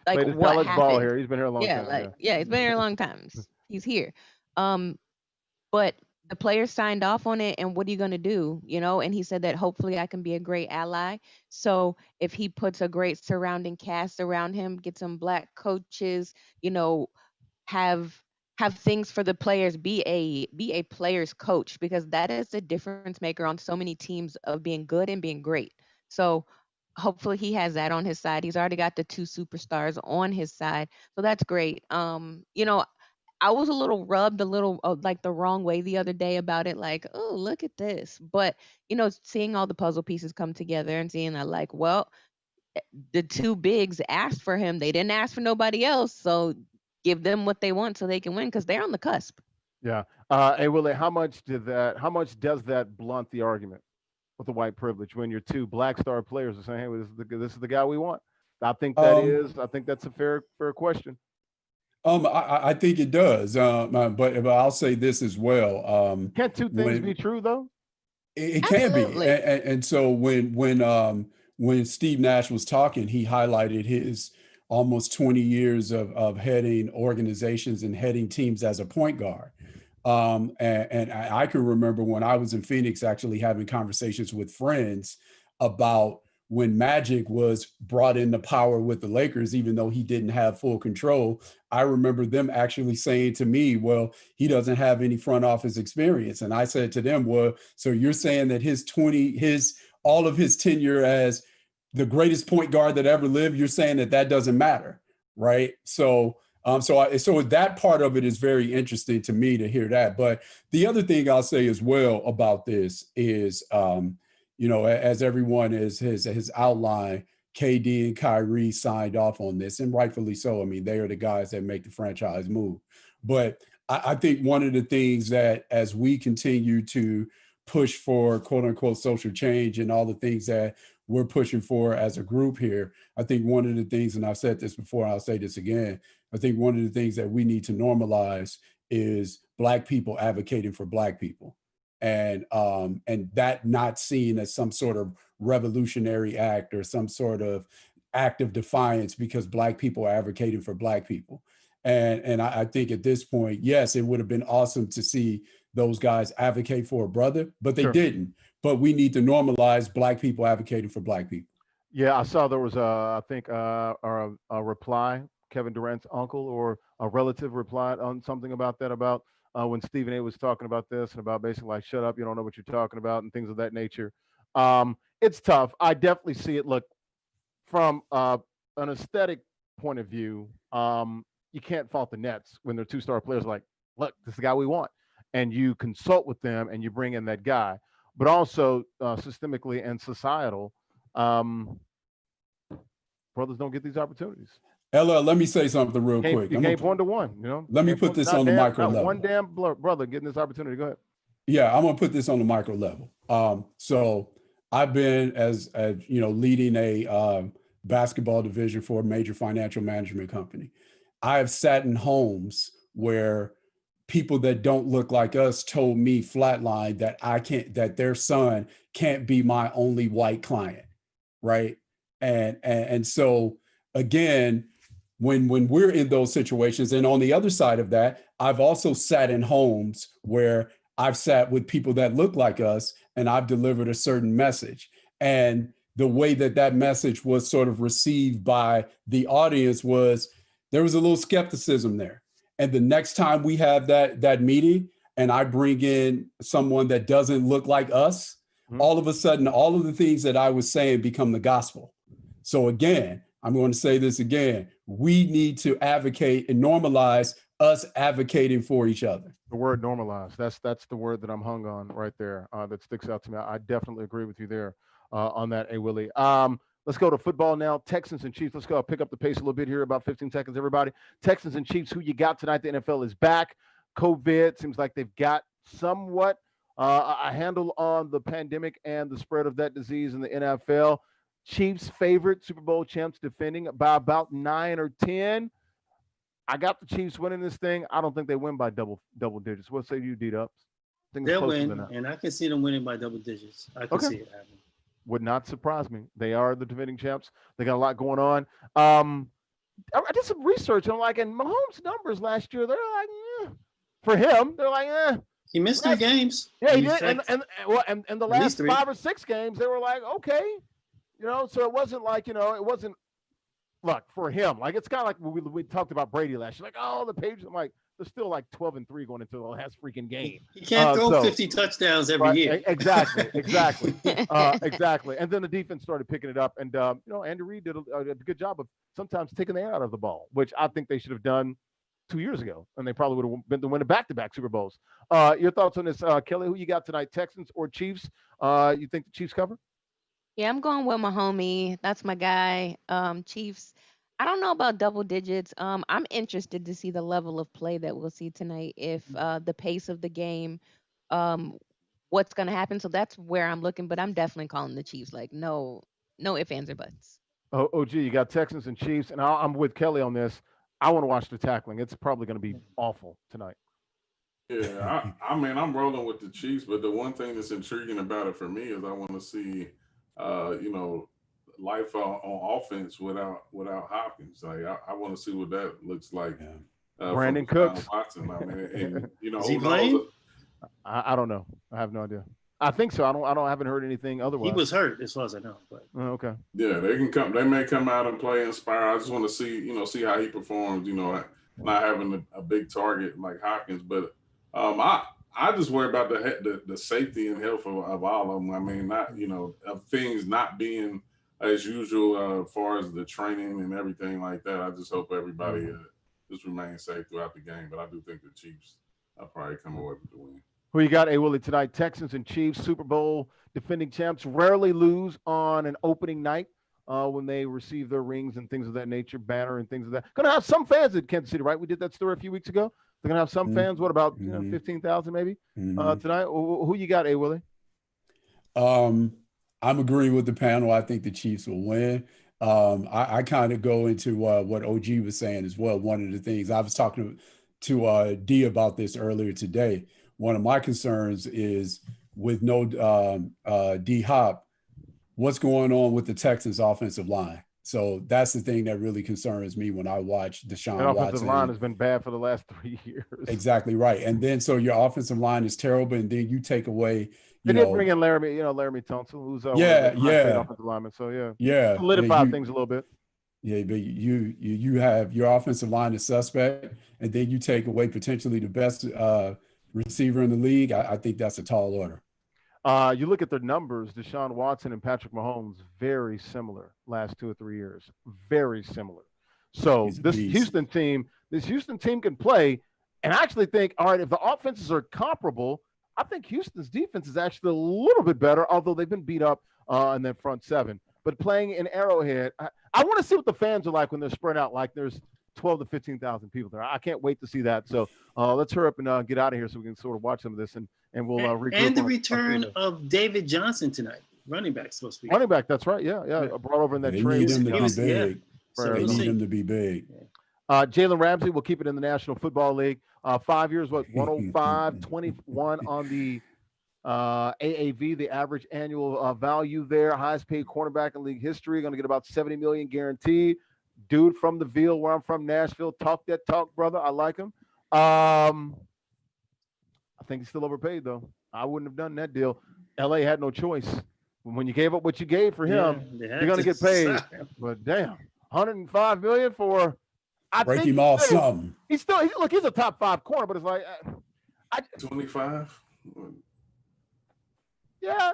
what happened. Ball here. He's been here a long time. He's been here a long time. He's here. But the players signed off on it, and what are you going to do? And he said that hopefully I can be a great ally. So if he puts a great surrounding cast around him, get some Black coaches, have things for the players, be a player's coach, because that is the difference maker on so many teams of being good and being great. So hopefully he has that on his side. He's already got the 2 superstars on his side. So that's great. I was a little rubbed a little like the wrong way the other day about it. Like, oh, look at this. But seeing all the puzzle pieces come together and seeing that, like, well, the two bigs asked for him. They didn't ask for nobody else. So give them what they want so they can win because they're on the cusp. Yeah. Hey, Willie, how much does that blunt the argument with the white privilege when your two black star players are saying, hey, well, this is the guy we want? I think that's a fair question. I think it does. But I'll say this as well. Can't two things be true though? It can be. And so when Steve Nash was talking, he highlighted his almost 20 years of heading organizations and heading teams as a point guard. And I can remember when I was in Phoenix actually having conversations with friends about when Magic was brought into power with the Lakers, even though he didn't have full control. I remember them actually saying to me, well, he doesn't have any front office experience. And I said to them, well, so you're saying that all of his tenure as the greatest point guard that ever lived, you're saying that doesn't matter, right? So that part of it is very interesting to me to hear that. But the other thing I'll say as well about this is, as everyone has outlined, KD and Kyrie signed off on this, and rightfully so. I mean, they are the guys that make the franchise move. But I think one of the things that as we continue to push for quote unquote social change and all the things that we're pushing for as a group here, I think one of the things, and I've said this before, I'll say this again, I think one of the things that we need to normalize is Black people advocating for Black people. And that not seen as some sort of revolutionary act or some sort of act of defiance because Black people are advocating for Black people. And I think at this point, yes, it would have been awesome to see those guys advocate for a brother, but they didn't. But we need to normalize Black people advocating for Black people. Yeah, I saw there was a reply, Kevin Durant's uncle or a relative replied on something about that, about when Stephen A was talking about this and about basically like, shut up, you don't know what you're talking about and things of that nature. It's tough. I definitely see it. Look, from an aesthetic point of view, you can't fault the Nets when they're two-star players like, look, this is the guy we want. And you consult with them and you bring in that guy. But also systemically and societal, brothers don't get these opportunities. Ella, let me say something real quick. You game 1-to-1, Let me put this on the micro level. One damn brother getting this opportunity. Go ahead. Yeah, I'm gonna put this on the micro level. So I've been as leading a basketball division for a major financial management company. I have sat in homes where people that don't look like us told me flatline that their son can't be my only white client, right? And so again, when we're in those situations, and on the other side of that, I've also sat in homes where I've sat with people that look like us and I've delivered a certain message. And the way that message was sort of received by the audience was there was a little skepticism there. And the next time we have that meeting and I bring in someone that doesn't look like us, all of a sudden, all of the things that I was saying become the gospel. So again, I'm going to say this again. We need to advocate and normalize us advocating for each other. The word normalize, that's the word that I'm hung on right there. That sticks out to me. I definitely agree with you there on that, A. Willie. Let's go to football now. Texans and Chiefs. Let's go pick up the pace a little bit here. About 15 seconds, everybody. Texans and Chiefs, who you got tonight? The NFL is back. COVID seems like they've got somewhat a handle on the pandemic and the spread of that disease in the NFL. Chiefs favorite, Super Bowl champs defending by about 9 or 10. I got the Chiefs winning this thing. I don't think they win by double digits. What say you, D-Dubs? They'll win, and I can see them winning by double digits. I can see it happening. Would not surprise me. They are the defending champs. They got a lot going on. I did some research on in Mahomes' numbers last year. They're like, for him, they're like, He missed 3 games. Yeah, he did. And the last 5 or 6 games, they were like, okay, So it wasn't like it wasn't. Look, for him, it's kind of like we talked about Brady last year. Like, oh, the Patriots. I'm like, they're still 12-3 going into the last freaking game. He can't throw 50 touchdowns every year. Exactly. Exactly. And then the defense started picking it up. And, Andy Reid did a good job of sometimes taking the air out of the ball, which I think they should have done 2 years ago, and they probably would have been to win a back-to-back Super Bowls. Your thoughts on this, Kelly? Who you got tonight, Texans or Chiefs? You think the Chiefs cover? Yeah, I'm going with my homie. That's my guy. Chiefs. I don't know about double digits. I'm interested to see the level of play that we'll see tonight. If the pace of the game, um, what's going to happen. So that's where I'm looking. But I'm definitely calling the Chiefs. Like no ifs, ands, or buts. Oh, OG, you got Texans and Chiefs, and I'm with Kelly on this. I want to watch the tackling. It's probably going to be awful tonight. Yeah, I mean, I'm rolling with the Chiefs, but the one thing that's intriguing about it for me is I want to see, life on offense without Hopkins. Like I want to see what that looks like. Brandon from Cooks. Watson. I mean, and Is he who playing? knows? I don't know. I have no idea. I think so. I haven't heard anything otherwise. He was hurt, as far as I know. But okay. Yeah, they may come out and play inspire. I just want to see how he performs. Not having a big target like Hopkins, but I just worry about the safety and health of all of them. I mean, not of things not being as usual as far as the training and everything like that. I just hope everybody just remains safe throughout the game. But I do think the Chiefs will probably come away with the win. Who you got, A. Willie, tonight? Texans and Chiefs, Super Bowl defending champs, rarely lose on an opening night when they receive their rings and things of that nature, banner and things of that. Going to have some fans at Kansas City, right? We did that story a few weeks ago. They're going to have some fans. What about 15,000 maybe tonight? Who you got, A. Willie? I'm agreeing with the panel. I think the Chiefs will win. I kind of go into what OG was saying as well. One of the things I was talking to D about this earlier today. One of my concerns is with no D Hop, what's going on with the Texans offensive line? So that's the thing that really concerns me when I watch Deshaun Watson. That offensive line has been bad for the last 3 years. Exactly right. And then so your offensive line is terrible, and then you take away. They did bring in Laramie Tunsil, who's offensive lineman. So solidify things a little bit. Yeah, but you have your offensive line is suspect, and then you take away potentially the best receiver in the league. I think that's a tall order. You look at their numbers, Deshaun Watson and Patrick Mahomes, very similar last 2 or 3 years. Very similar. So this Houston team can play. And I actually think, all right, if the offenses are comparable, I think Houston's defense is actually a little bit better, although they've been beat up in their front seven. But playing in Arrowhead, I want to see what the fans are like when they're spread out like there's 12 to 15,000 people there. I can't wait to see that. So let's hurry up and get out of here so we can sort of watch some of this and we'll regroup. And the return of David Johnson tonight, running back supposed to be. Running back, that's right. Yeah. Brought over in that trade. Need him to be big. They need him to be big. Jalen Ramsey will keep it in the National Football League. 5 years, 105, 21 on the AAV, the average annual value there. Highest paid cornerback in league history. Going to get about $70 million guaranteed. Dude from the Ville, where I'm from, Nashville. Talk that talk, brother. I like him. I think he's still overpaid, though. I wouldn't have done that deal. LA had no choice. When you gave up what you gave for him, you're going to get paid. But damn, $105 million for. Break him off something. He's a top 5 corner, but it's like 25. Yeah.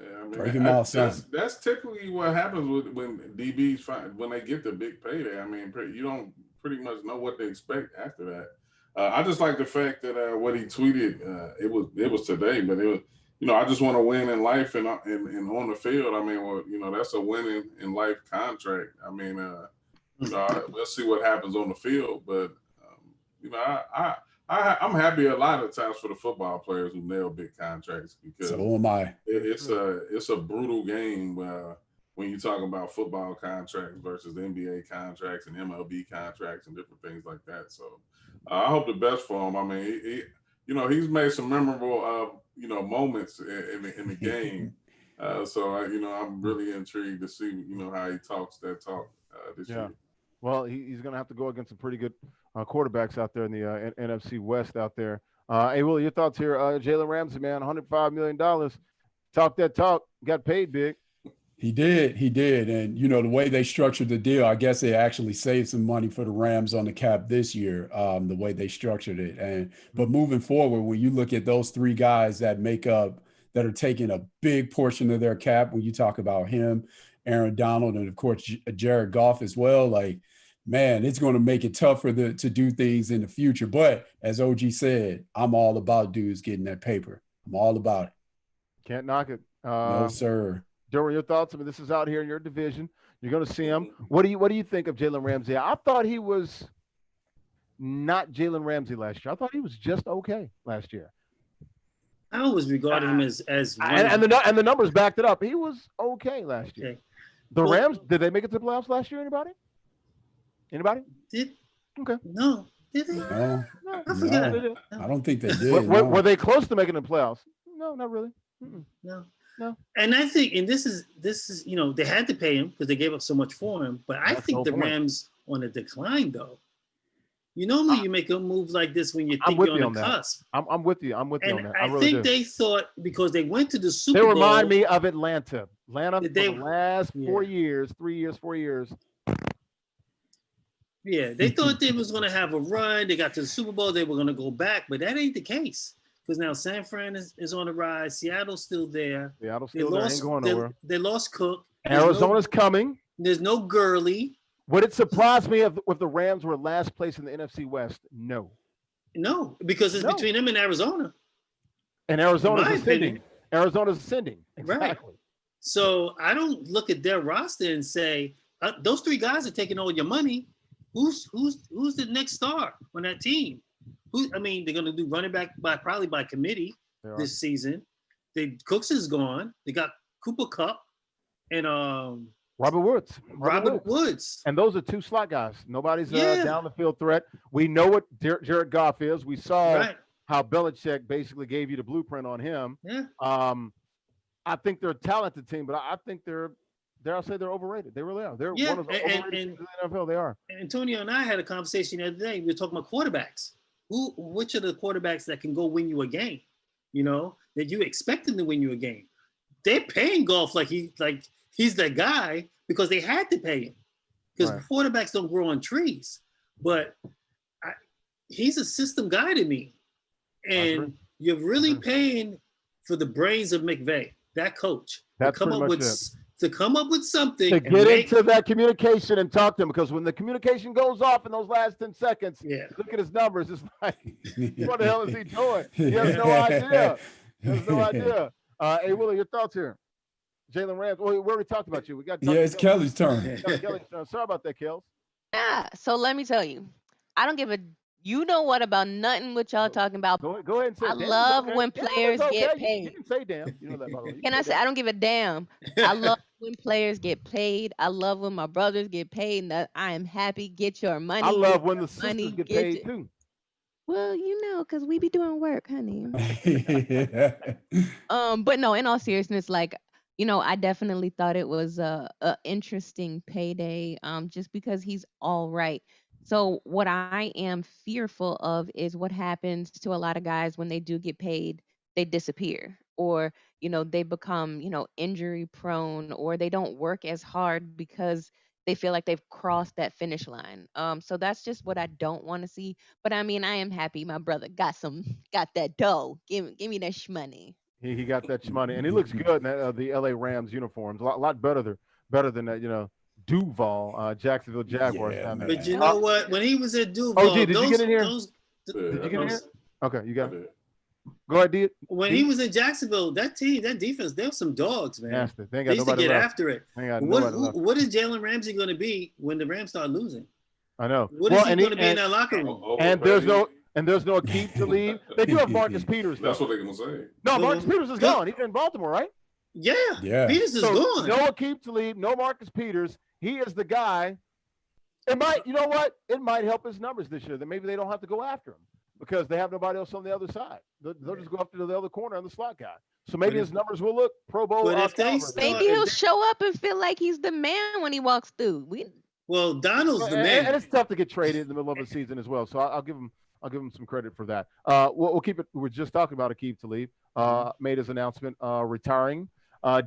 I mean, break him off. That's typically what happens when DBs when they get the big payday. I mean, you don't pretty much know what to expect after that. I just like the fact that what he tweeted. It was today, but it was. I just want to win in life and on the field. I mean, that's a winning in life contract. I mean, we'll see what happens on the field, but I'm happy a lot of times for the football players who nail big contracts because so am I. It's a brutal game when you talk about football contracts versus the NBA contracts and MLB contracts and different things like that. So I hope the best for him. I mean, he's made some memorable moments in the game. So I'm really intrigued to see how he talks that talk this year. Well, he's going to have to go against some pretty good quarterbacks out there in the NFC West out there. Hey, Will, your thoughts here? Jalen Ramsey, man, $105 million. Talk that talk. Got paid big. He did. And, the way they structured the deal, I guess they actually saved some money for the Rams on the cap this year, the way they structured it. But moving forward, when you look at those 3 guys that are taking a big portion of their cap, when you talk about him, Aaron Donald, and, of course, Jared Goff as well, like, man, it's going to make it tougher to do things in the future. But as OG said, I'm all about dudes getting that paper. I'm all about it. Can't knock it. No, sir. During your thoughts, I mean, this is out here in your division. You're going to see him. What do you think of Jalen Ramsey? I thought he was not Jalen Ramsey last year. I thought he was just okay last year. I always regarded him as and the numbers backed it up. He was okay last year. Okay. The Rams, did they make it to the playoffs last year? Anybody? Okay. No. Did they? No. I forgot. No. I don't think they did. Were they close to making the playoffs? No, not really. No. No. And I think, and this is they had to pay him because they gave up so much for him. But I think the Rams on a decline though. You normally you make a move like this when you think you're on the cusp. I'm with you. I'm with you on that. I think they thought because they went to the Super Bowl. They remind me of Atlanta. For the last 4 years, 3 years, 4 years. Yeah, they thought they was going to have a run. They got to the Super Bowl. They were going to go back, but that ain't the case. Because now San Fran is on the rise. Seattle's still there. Seattle's still there. Ain't going nowhere. They lost Cook. Arizona's coming. There's no Gurley. Would it surprise me if the Rams were last place in the NFC West? No. No, because it's between them and Arizona. And Arizona's ascending. Arizona's ascending. Exactly. Right. So I don't look at their roster and say, those three guys are taking all your money. Who's the next star on that team? They're going to do running back probably by committee this season. Cooks is gone. They got Cooper Kupp and Robert Woods. And those are two slot guys. Nobody's down the field threat. We know what Jared Goff is. We saw how Belichick basically gave you the blueprint on him. Yeah. I think they're a talented team, but I think I'll say they're overrated. They really are. They're one of the overrated teams in the NFL. They are. Antonio and I had a conversation the other day. We were talking about quarterbacks. Which are the quarterbacks that can go win you a game? That you expect them to win you a game. They're paying Goff like he's that guy because they had to pay him. Because quarterbacks don't grow on trees. But he's a system guy to me. And you're really paying for the brains of McVay, that coach. That's to come up with something. To get into that communication and talk to him, because when the communication goes off in those last 10 seconds, look at his numbers. It's like, what the hell is he doing? He has no idea. Hey, Willie, your thoughts here? Jalen Ramsey. Well, we already talked about you. We got it's Kelly's turn. Kelly's turn. Sorry about that, Kels. So let me tell you, I don't give a about nothing what y'all talking about. Go ahead and say I love when players get paid. You can say damn. You know that, by the way. Can I say I don't give a damn? I love when players get paid. I love when my brothers get paid, and I am happy. Get your money. I love when the sisters get paid too. Well, because we be doing work, honey. But no, in all seriousness, I definitely thought it was a interesting payday. Just because he's all right. So what I am fearful of is what happens to a lot of guys when they do get paid, they disappear, or, they become, injury prone, or they don't work as hard because they feel like they've crossed that finish line. So that's just what I don't want to see. But I mean, I am happy my brother got that dough. Give me that shmoney. He got that shmoney, and he looks good in the LA Rams uniforms. A lot better than that, Duval, Jacksonville Jaguars. Yeah, but you know what? When he was at Duval, did you get in here? Did you get in here? Okay, you got it. Go ahead, D. When he was in Jacksonville, that defense, they were some dogs, man. Nasty. They used to get left. After it. What is Jalen Ramsey going to be when the Rams start losing? I know. What is he going to be in that locker room? And there's no Akeem to leave. They do have Marcus Peters. That's what they're going to say. No, Marcus Peters is gone. He's in Baltimore, right? Yeah. Peters is gone. No Akeem to leave. No Marcus Peters. He is the guy. It might, you know what? It might help his numbers this year. That maybe they don't have to go after him because they have nobody else on the other side. They'll just go after the other corner on the slot guy. So maybe his numbers will look Pro Bowl. Maybe he'll show up and feel like he's the man when he walks through. Donald's the man, and it's tough to get traded in the middle of the season as well. So I'll give him some credit for that. We'll keep it. We're just talking about Akeem Talib. Made his announcement retiring.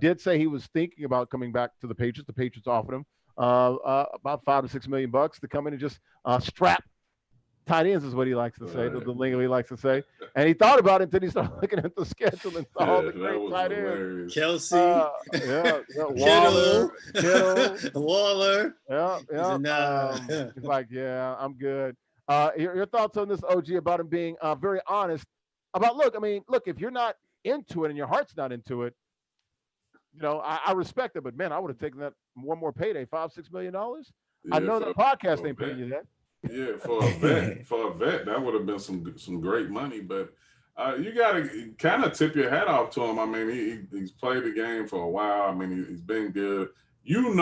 Did say he was thinking about coming back to the Patriots. The Patriots offered him about $5 to $6 million to come in and just strap Tight ends is what he likes to say, the Right. lingo he likes to say. And he thought about it until he started looking at the schedule and saw all Yeah, the that great was tight ends. hilarious. Kelsey, Yeah, Kittle, Kittle. Waller. Yeah, He yeah. said, nah. He's like, yeah, I'm good. Your thoughts on this, OG, about him being very honest about, look, I mean, look, if you're not into it and your heart's not into it, I respect it, but man, I would have taken that one more payday, $5-6 million. I Yeah, know for that podcast for a ain't paying vet. you that. Yeah, for a vet, that would have been some great money. But you got to kind of tip your hat off to him. I mean, he's played the game for a while. I mean, he's been good. When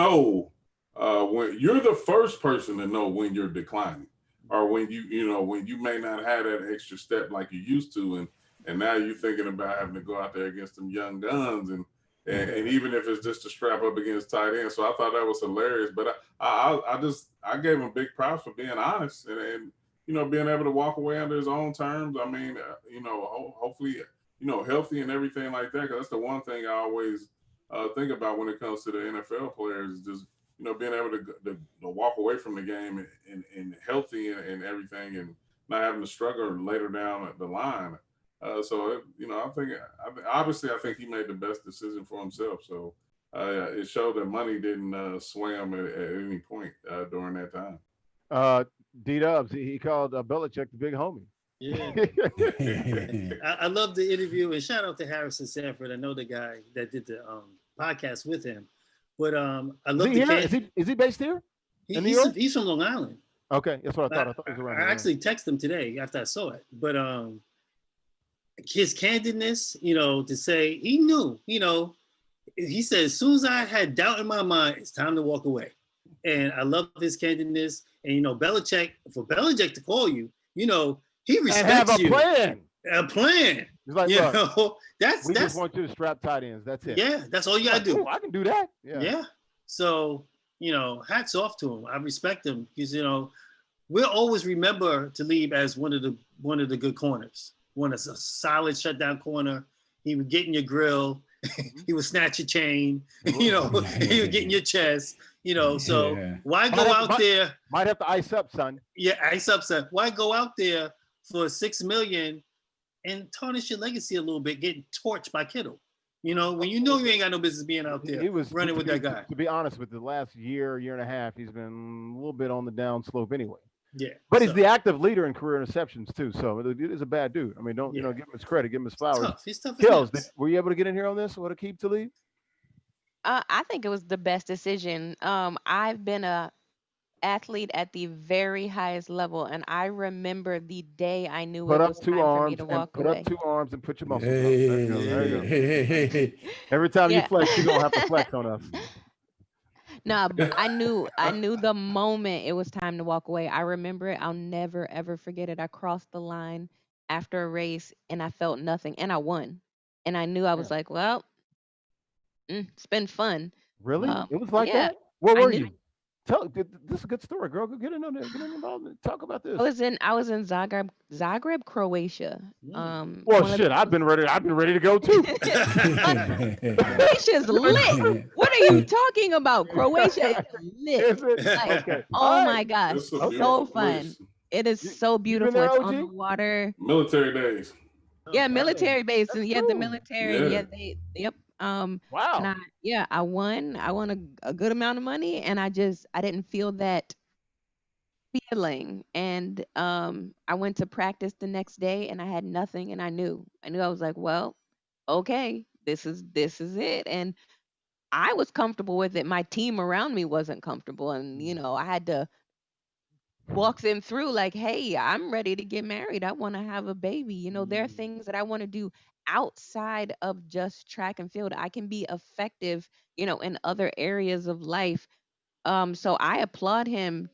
you're the first person to know when you're declining, or when you may not have that extra step like you used to, and now you're thinking about having to go out there against them young guns and even if it's just to strap up against tight end. So I thought that was hilarious. But I gave him big props for being honest and being able to walk away under his own terms. I mean, hopefully healthy and everything like that. Because that's the one thing I always think about when it comes to the NFL players is just being able to walk away from the game and healthy and everything and not having to struggle later down the line. I think he made the best decision for himself. So it showed that money didn't sway him at any point during that time. Uh, D Dubs, he called Belichick the big homie. Yeah. I love the interview, and shout out to Harrison Sanford. I know the guy that did the podcast with him. But I love is he here? Is he based here? He's from Long Island. Okay, that's what I thought. I thought he was around. I actually texted him today after I saw it. But his candidness, to say he knew, he said, as soon as I had doubt in my mind, it's time to walk away. And I love his candidness. And, Belichick to call you, he respects you. A plan. He's like, we that's just want you to strap tight ends. That's it. Yeah, that's all you got to do. I can do that. Yeah. So, hats off to him. I respect him because, we'll always remember Talib as one of the good corners. One that's a solid shutdown corner. He would get in your grill. He would snatch your chain. He would get in your chest. So why go out there? Might have to ice up, son. Yeah, ice up, son. Why go out there for $6 million and tarnish your legacy a little bit, getting torched by Kittle? When you ain't got no business being out there running with that guy. To be honest with the last year and a half, he's been a little bit on the down slope anyway. Yeah. But he's the active leader in career interceptions too. So it is a bad dude. I mean, don't give him his credit, give him his flowers. He's tough. Kills, were you able to get in here on this? What to keep to leave? I think it was the best decision. I've been a athlete at the very highest level, and I remember the day I knew it was time for me to walk away. Put up 2 arms and put your muscles up. Hey. Every time you flex, you're gonna have to flex on us. No, but I knew the moment it was time to walk away. I remember it. I'll never ever forget it. I crossed the line after a race and I felt nothing and I won. And I knew I was like, well, it's been fun. Really? It was like that? Where were you? This is a good story, girl. Go get in on it. Get involved. Talk about this. I was in Zagreb, Croatia. Well, shit, I've been ready to go too. Croatia's lit. What are you talking about? Croatia is lit. Okay. Oh my gosh, so fun. Place. It is so beautiful. There, it's on the water. Military days. Yeah, military base, and the military. Yeah. Yep. Wow. And I won. I won a good amount of money, and I didn't feel that feeling. And I went to practice the next day, and I had nothing, and I knew I was like, well, okay, this is it, and I was comfortable with it. My team around me wasn't comfortable, and I had to walk them through like, hey, I'm ready to get married. I want to have a baby. There are things that I want to do outside of just track and field. I can be effective, in other areas of life. So I applaud him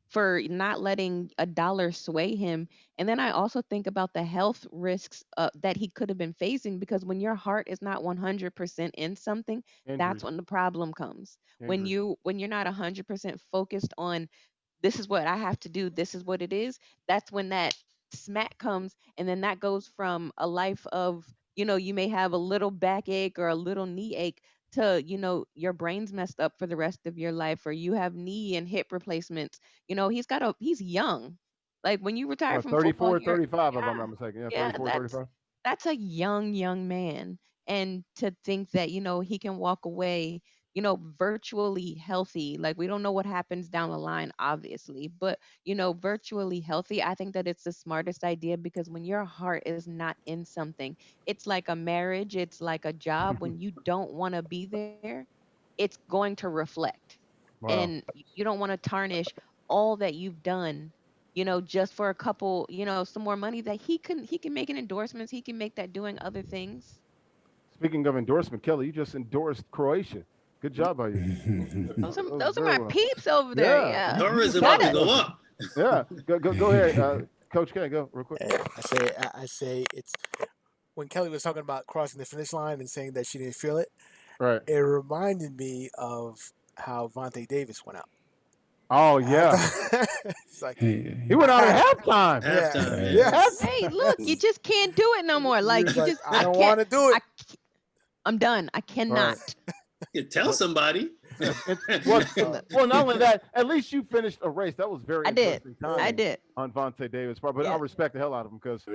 for not letting a dollar sway him. And then I also think about the health risks that he could have been facing, because when your heart is not 100% in something, that's when the problem comes. When you're not 100% focused on, this is what I have to do, this is what it is, that's when that smack comes. And then that goes from a life of, you may have a little backache or a little knee ache to, your brain's messed up for the rest of your life, or you have knee and hip replacements. He's young. Like when you retire from 34, football, 35, if I'm not mistaken. Yeah, yeah, 34, 35. that's a young man. And to think that, he can walk away, virtually healthy. Like we don't know what happens down the line, obviously, but virtually healthy. I think that it's the smartest idea because when your heart is not in something, it's like a marriage, it's like a job. When you don't want to be there, it's going to reflect. Wow. And you don't want to tarnish all that you've done, just for a couple, some more money that he can make in endorsements. He can make that doing other things. Speaking of endorsement, Kelly, you just endorsed Croatia. Good job by you. Those are very my well. peeps over there. Yeah. Yeah. Tourism Got about to it. go up. Yeah, go ahead, Coach K. Go real quick. I say it's when Kelly was talking about crossing the finish line and saying that she didn't feel it. Right. It reminded me of how Vontae Davis went out. Oh yeah, It's like he went out at halftime. Halftime. Yeah. Yes. Hey, look, you just can't do it no more. He Like was you like, just, I don't can't. want to do it. I'm done. I cannot. You tell somebody. Well, not only that, at least you finished a race. That was very I did. interesting timing I did. on Vontae Davis' part, but I Yeah. respect the hell out of him because, for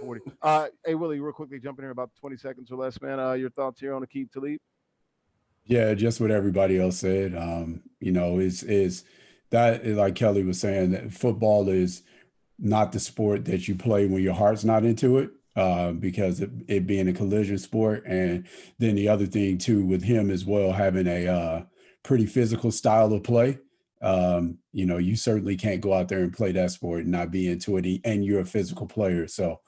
what hey, Willie, real quickly, jump in here about 20 seconds or less, man. Your thoughts here on Aqib Talib? Yeah, just what everybody else said. Is that like Kelly was saying that football is not the sport that you play when your heart's not into it, because it being a collision sport, and then the other thing too with him as well having a pretty physical style of play. You certainly can't go out there and play that sport and not be into it, and you're a physical player. So,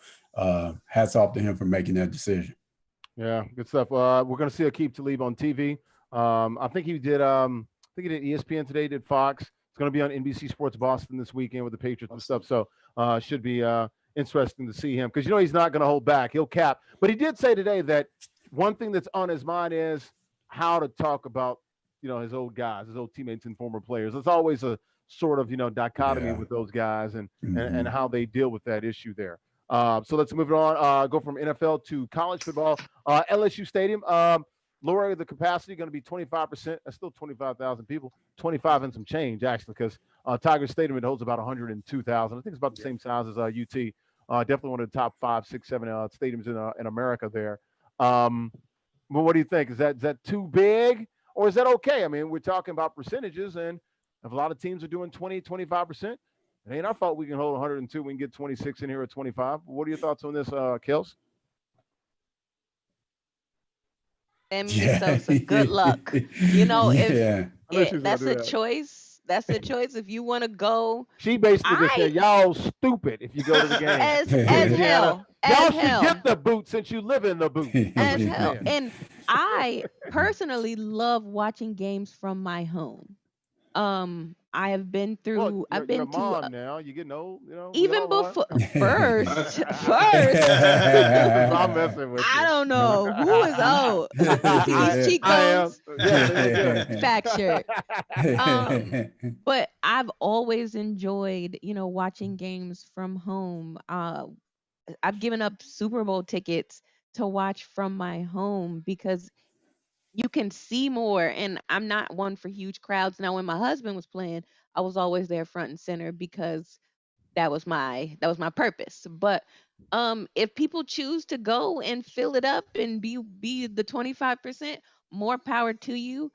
hats off to him for making that decision. Yeah, good stuff. We're going to see Aqib Talib on TV. I think he did. He did ESPN today. Did Fox. It's going to be on NBC Sports Boston this weekend with the Patriots and stuff. So should be interesting to see him because he's not going to hold back. He'll cap. But he did say today that one thing that's on his mind is how to talk about his old guys, his old teammates and former players. It's always a sort of dichotomy with those guys and how they deal with that issue there. So let's move it on. Go from NFL to college football. LSU Stadium. Lower the capacity, going to be 25%. That's still 25,000 people. 25 and some change, actually, because Tiger Stadium, it holds about 102,000. I think it's about the same size as UT. Definitely one of the top 5, 6, 7 stadiums in America there. But what do you think? Is that too big, or is that okay? I mean, we're talking about percentages, and if a lot of teams are doing 20, 25%, it ain't our fault we can hold 102. We can get 26 in here at 25. What are your thoughts on this, Kels? Yourself some good luck. If that's a that. choice. That's a choice. If you want to go, she basically just said, "Y'all stupid if you go to the game." As hell. Y'all should get the boot since you live in the boot. As hell. And I personally love watching games from my home. I have been through. Well, I've been you're a mom to. now. You're getting old. Even before first. I'm messing with you. I don't know who is old. See these cheekbones. Fact shirt. But I've always enjoyed, watching games from home. I've given up Super Bowl tickets to watch from my home because you can see more, and I'm not one for huge crowds. Now when my husband was playing, I was always there front and center because that was my purpose. But if people choose to go and fill it up and be the 25%, more power to you.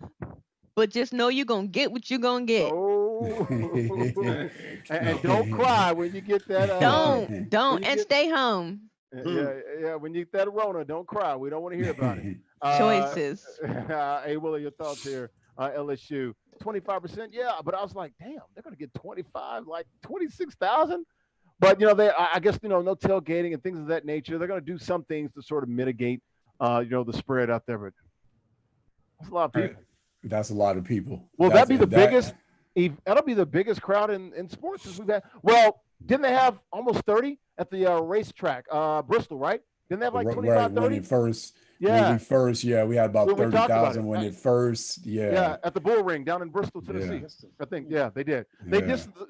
But just know you're gonna get what you're gonna get. Oh. and don't cry when you get that. Don't and stay home. Yeah. When you get that Rona, don't cry. We don't want to hear about it. Choices. Hey, Willie, your thoughts here? LSU, 25%. Yeah, but I was like, damn, they're gonna get 25, like 26,000. But I guess no tailgating and things of that nature. They're gonna do some things to sort of mitigate, the spread out there. But that's a lot of people. That's a lot of people. Will that be the biggest? That'll be the biggest crowd in sports since we've had. Well, didn't they have almost 30 at the racetrack, Bristol, right? Didn't they have like 25, right, 30? When we had about 30,000 when it first, Yeah, at the Bull Ring down in Bristol, Tennessee. I think, they did. They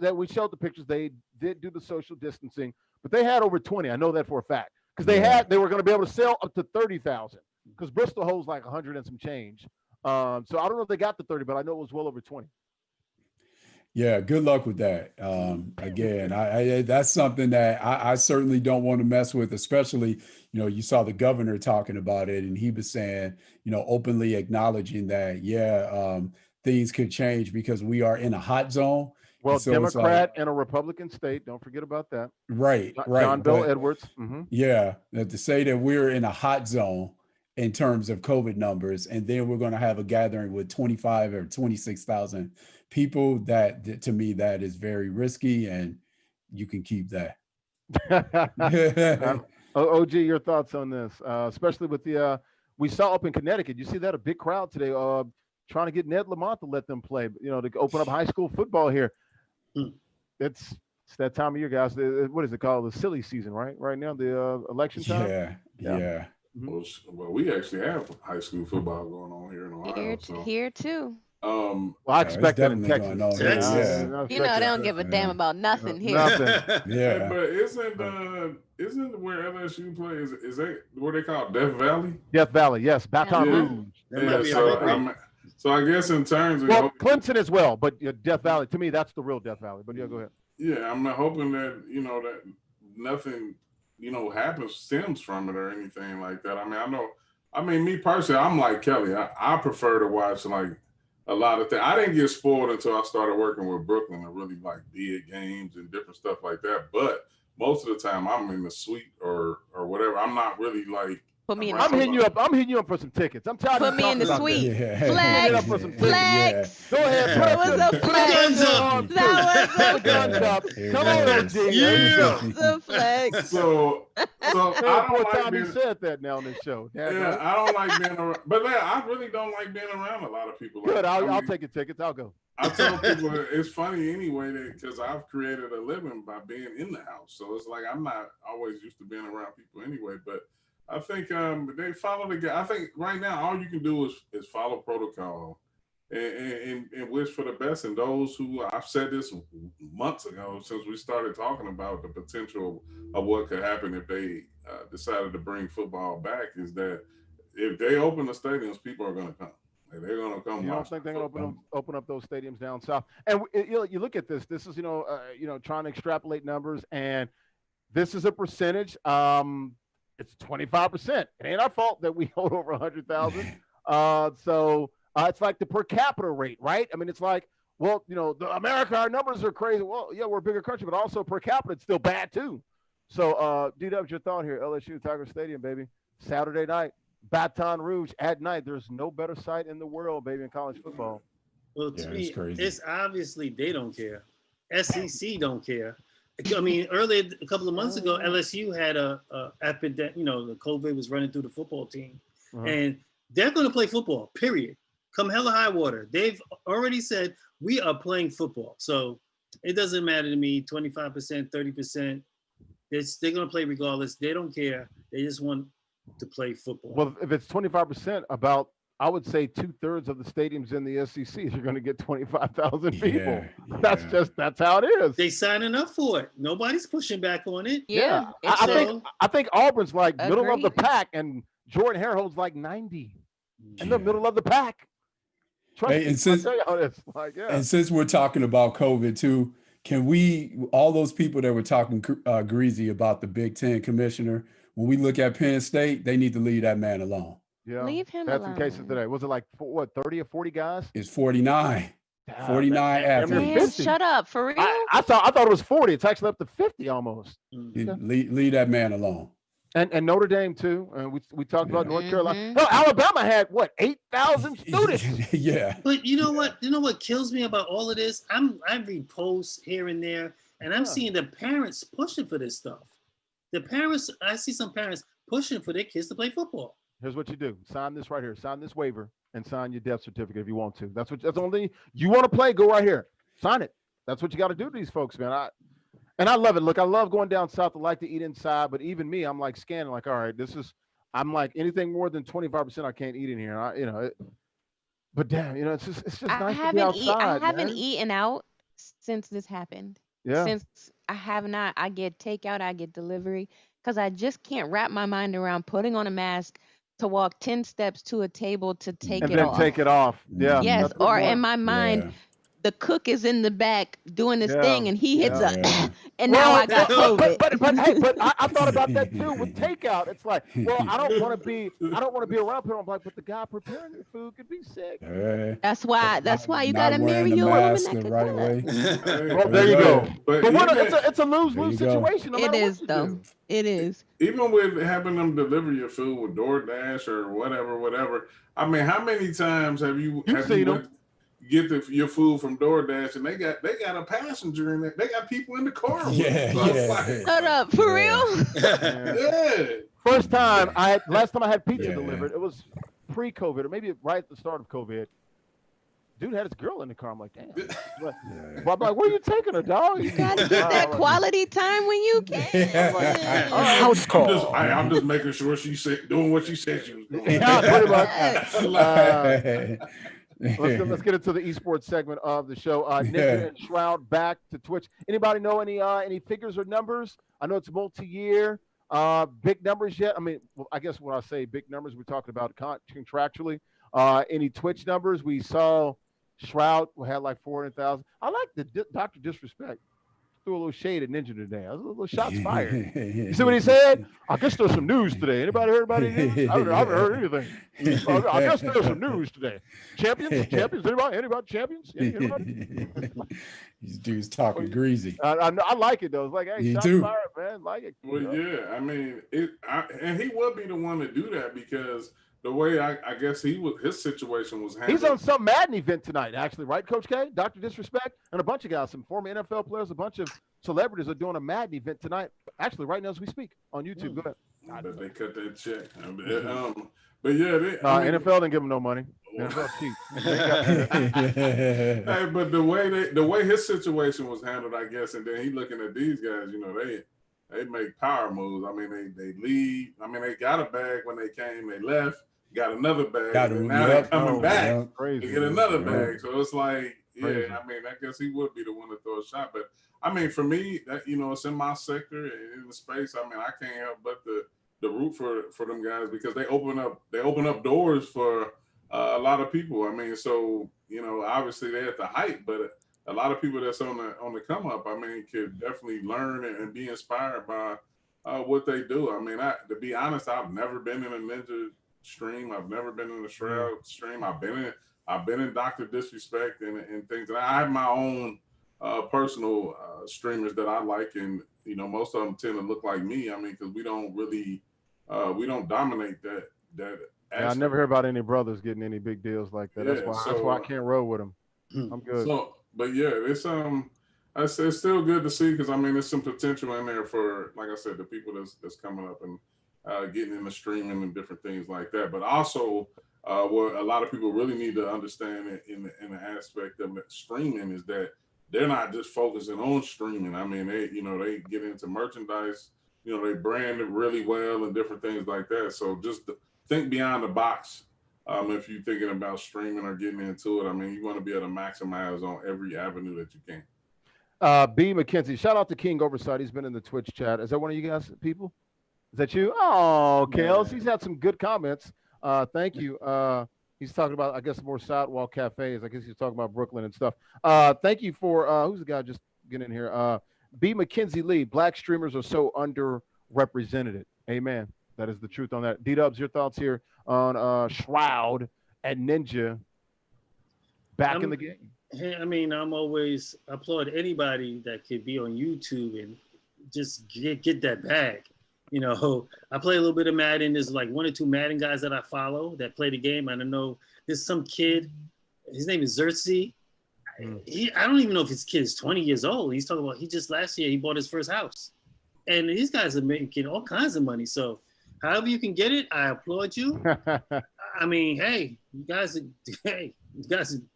that we showed the pictures. They did do the social distancing, but they had over 20. I know that for a fact because they were going to be able to sell up to 30,000 because Bristol holds like 100 and some change. So I don't know if they got the 30, but I know it was well over 20. Yeah, good luck with that. Again, I that's something that I certainly don't want to mess with, especially, you saw the governor talking about it, and he was saying, openly acknowledging that, things could change because we are in a hot zone. Well, And so it's like, Democrat in a Republican state. Don't forget about that. right, John right. Bel But Edwards. yeah, to say that we're in a hot zone in terms of COVID numbers, and then we're going to have a gathering with 25 or 26,000 people, that to me, that is very risky, and you can keep that. OG, your thoughts on this, especially with the we saw up in Connecticut. You see that a big crowd today, trying to get Ned Lamont to let them play. To open up high school football here. It's that time of year, guys. What is it called? The silly season, right? Right now, the election time. Yeah. Well, we actually have high school football going on here in Ohio. Here too. Well, I expect that in Texas. They don't give a damn about nothing here. Nothing. Yeah. But isn't where LSU plays? Is that what they call Death Valley? Death Valley, yes. Baton Rouge. So I guess in terms of Clemson as well, but Death Valley, to me, that's the real Death Valley. But yeah, go ahead. Yeah, I'm hoping that that nothing stems from it or anything like that. I mean, me personally, I'm like Kelly. I prefer to watch like a lot of things. I didn't get spoiled until I started working with Brooklyn and really like big games and different stuff like that. But most of the time, I'm in the suite or whatever. I'm not really like. I'm hitting you up. I'm hitting you up for some tickets. I'm tired of Put me in the suite. Flex. Go ahead. That was a flex. That was a guns up. Come on, OG. The flex. So I don't like time you said that now on this show. Yeah, I don't like being around. But I really don't like being around a lot of people. Good. I'll take your tickets. I'll go. I tell people it's funny anyway because I've created a living by being in the house. So it's like I'm not always used to being around people anyway. But I think they follow the guy. I think right now all you can do is follow protocol and wish for the best. And those who I've said this months ago since we started talking about the potential of what could happen if they decided to bring football back is that if they open the stadiums, people are going to come. They're going to come. I don't think they're going to open up those stadiums down south. And you look at this. This is trying to extrapolate numbers, and this is a percentage. It's 25%. It ain't our fault that we hold over 100,000. So it's like the per capita rate, right? I mean, it's like, well, America, our numbers are crazy. Well, yeah, we're a bigger country, but also per capita, it's still bad too. So, D-Dub's your thought here. LSU Tiger Stadium, baby. Saturday night, Baton Rouge at night. There's no better sight in the world, baby, in college football. Well, to me, it's obviously they don't care. SEC don't care. I mean, earlier, a couple of months ago, LSU had a epidemic. The COVID was running through the football team, and they're going to play football. Period. Come hell or high water, they've already said we are playing football. So it doesn't matter to me. 25%, 30%. They're going to play regardless. They don't care. They just want to play football. Well, if it's 25%, about I would say 2/3 of the stadiums in the SEC, you're going to get 25,000 people. That's how it is. They signing up for it. Nobody's pushing back on it. Yeah. I think Auburn's like middle of the pack, and Jordan Hare holds like 90 in the middle of the pack. And since we're talking about COVID too, can we, all those people that were talking greasy about the Big Ten commissioner, when we look at Penn State, they need to leave that man alone. Yeah, leave him that's alone. the case of today. Was it like 30 or 40 guys? It's 49. 49 athletes. Man, shut up, for real? I thought it was 40. It's actually up to 50 almost. Leave that man alone. And Notre Dame too. And we talked about North Carolina. Hell, Alabama had 8,000 students. Yeah. But you know what? You know what kills me about all of this? I read posts here and there, and I'm seeing the parents pushing for this stuff. I see some parents pushing for their kids to play football. Here's what you do. Sign this right here. Sign this waiver and sign your death certificate if you want to. That's the only thing. You want to play, go right here. Sign it. That's what you got to do to these folks, man. I love it. Look, I love going down south. I like to eat inside, but even me, I'm like scanning like, all right, I'm like anything more than 25% I can't eat in here. But damn, it's just nice to be outside. I haven't eaten out since this happened. Yeah. Since I have not, I get takeout, I get delivery, because I just can't wrap my mind around putting on a mask to walk 10 steps to a table to take it off. And then take it off. Yeah. Yes. Or in my mind, the cook is in the back doing his Yeah. thing, and he hits Yeah. and now I got COVID. But I thought about that too with takeout. It's like, well, I don't want to be around people. I'm like, but the guy preparing your food could be sick. That's why you gotta Not marry wearing the your woman mask that the can right cook. way. Well, there you go. But even, it's a lose-lose There you go. situation. No It matter what is you though. do. It is. even with having them deliver your food with DoorDash or whatever. I mean, how many times have you get your food from DoorDash and they got a passenger in there? They got people in the car. Shut up, for real? Yeah. Last time I had pizza delivered, it was pre-COVID or maybe right at the start of COVID. Dude had his girl in the car. I'm like, damn. Well, I'm like, where are you taking her, dog? You gotta get that quality time when you can. House call. I'm just making sure she's doing what she said she was doing. Yeah, pretty much. Let's get into the esports segment of the show. Ninja and Shroud back to Twitch. Anybody know any figures or numbers? I know it's multi-year. Big numbers yet? I mean, well, I guess when I say big numbers, we're talking about contractually. Any Twitch numbers? We saw Shroud had like 400,000. I like the Dr. Disrespect. Threw a little shade at Ninja today. I was a little shots fired. You see what he said? I guess there's some news today. Anybody heard about any news? I haven't heard anything. I guess there's some news today. Champions? Anybody champions? Anybody? These dudes talking greasy. I like it though. It's like, hey, shots fired, man. Like it. Well, yeah. I mean, and he would be the one to do that because the way I guess his situation was handled. He's on some Madden event tonight, actually, right, Coach K? Dr. Disrespect and a bunch of guys, some former NFL players, a bunch of celebrities are doing a Madden event tonight. Actually, right now as we speak on YouTube. Go ahead. But they cut that check. But yeah, NFL didn't give him no money. NFL cheap. Hey, but the way his situation was handled, I guess, and then he looking at these guys, they make power moves. I mean, they leave. I mean, they got a bag when they came. They left. Got another bag. Now they're coming back to get another bag. So it's like, I mean, I guess he would be the one to throw a shot. But I mean, for me, that it's in my sector, in the space. I mean, I can't help but the root for them guys because they open up doors for a lot of people. I mean, so obviously they're at the height, but a lot of people that's on the come up, I mean, could definitely learn and be inspired by what they do. I mean, to be honest, I've never been in a Ninja stream. I've never been in a Shroud stream. I've been in Dr. Disrespect and things. And I have my own personal streamers that I like, and most of them tend to look like me. I mean, because we don't really we don't dominate that. Yeah, I never hear about any brothers getting any big deals like that. That's why I can't roll with them. I'm good. So, but yeah, it's still good to see because I mean, there's some potential in there for, like I said, the people that's coming up and getting in the streaming and different things like that. But also, what a lot of people really need to understand in the aspect of streaming is that they're not just focusing on streaming. I mean, they get into merchandise. They brand it really well and different things like that. So just think beyond the box. If you're thinking about streaming or getting into it, I mean, you want to be able to maximize on every avenue that you can. B. McKenzie, shout out to King Oversight. He's been in the Twitch chat. Is that one of you guys, people? Is that you? Oh, Kales. He's had some good comments. Thank you. He's talking about, I guess, more sidewalk cafes. I guess he's talking about Brooklyn and stuff. Thank you for, who's the guy just getting in here? B. McKenzie Lee, black streamers are so underrepresented. Amen. That is the truth on that. D-Dubs, your thoughts here on Shroud and Ninja back in the game? I mean, I'm always applaud anybody that could be on YouTube and just get that bag. I play a little bit of Madden. There's like one or two Madden guys that I follow that play the game. And I know there's some kid, his name is Thursdsay. I don't even know if his kid is 20 years old. He's talking about last year he bought his first house. And these guys are making all kinds of money. So however you can get it, I applaud you. I mean, hey, you guys are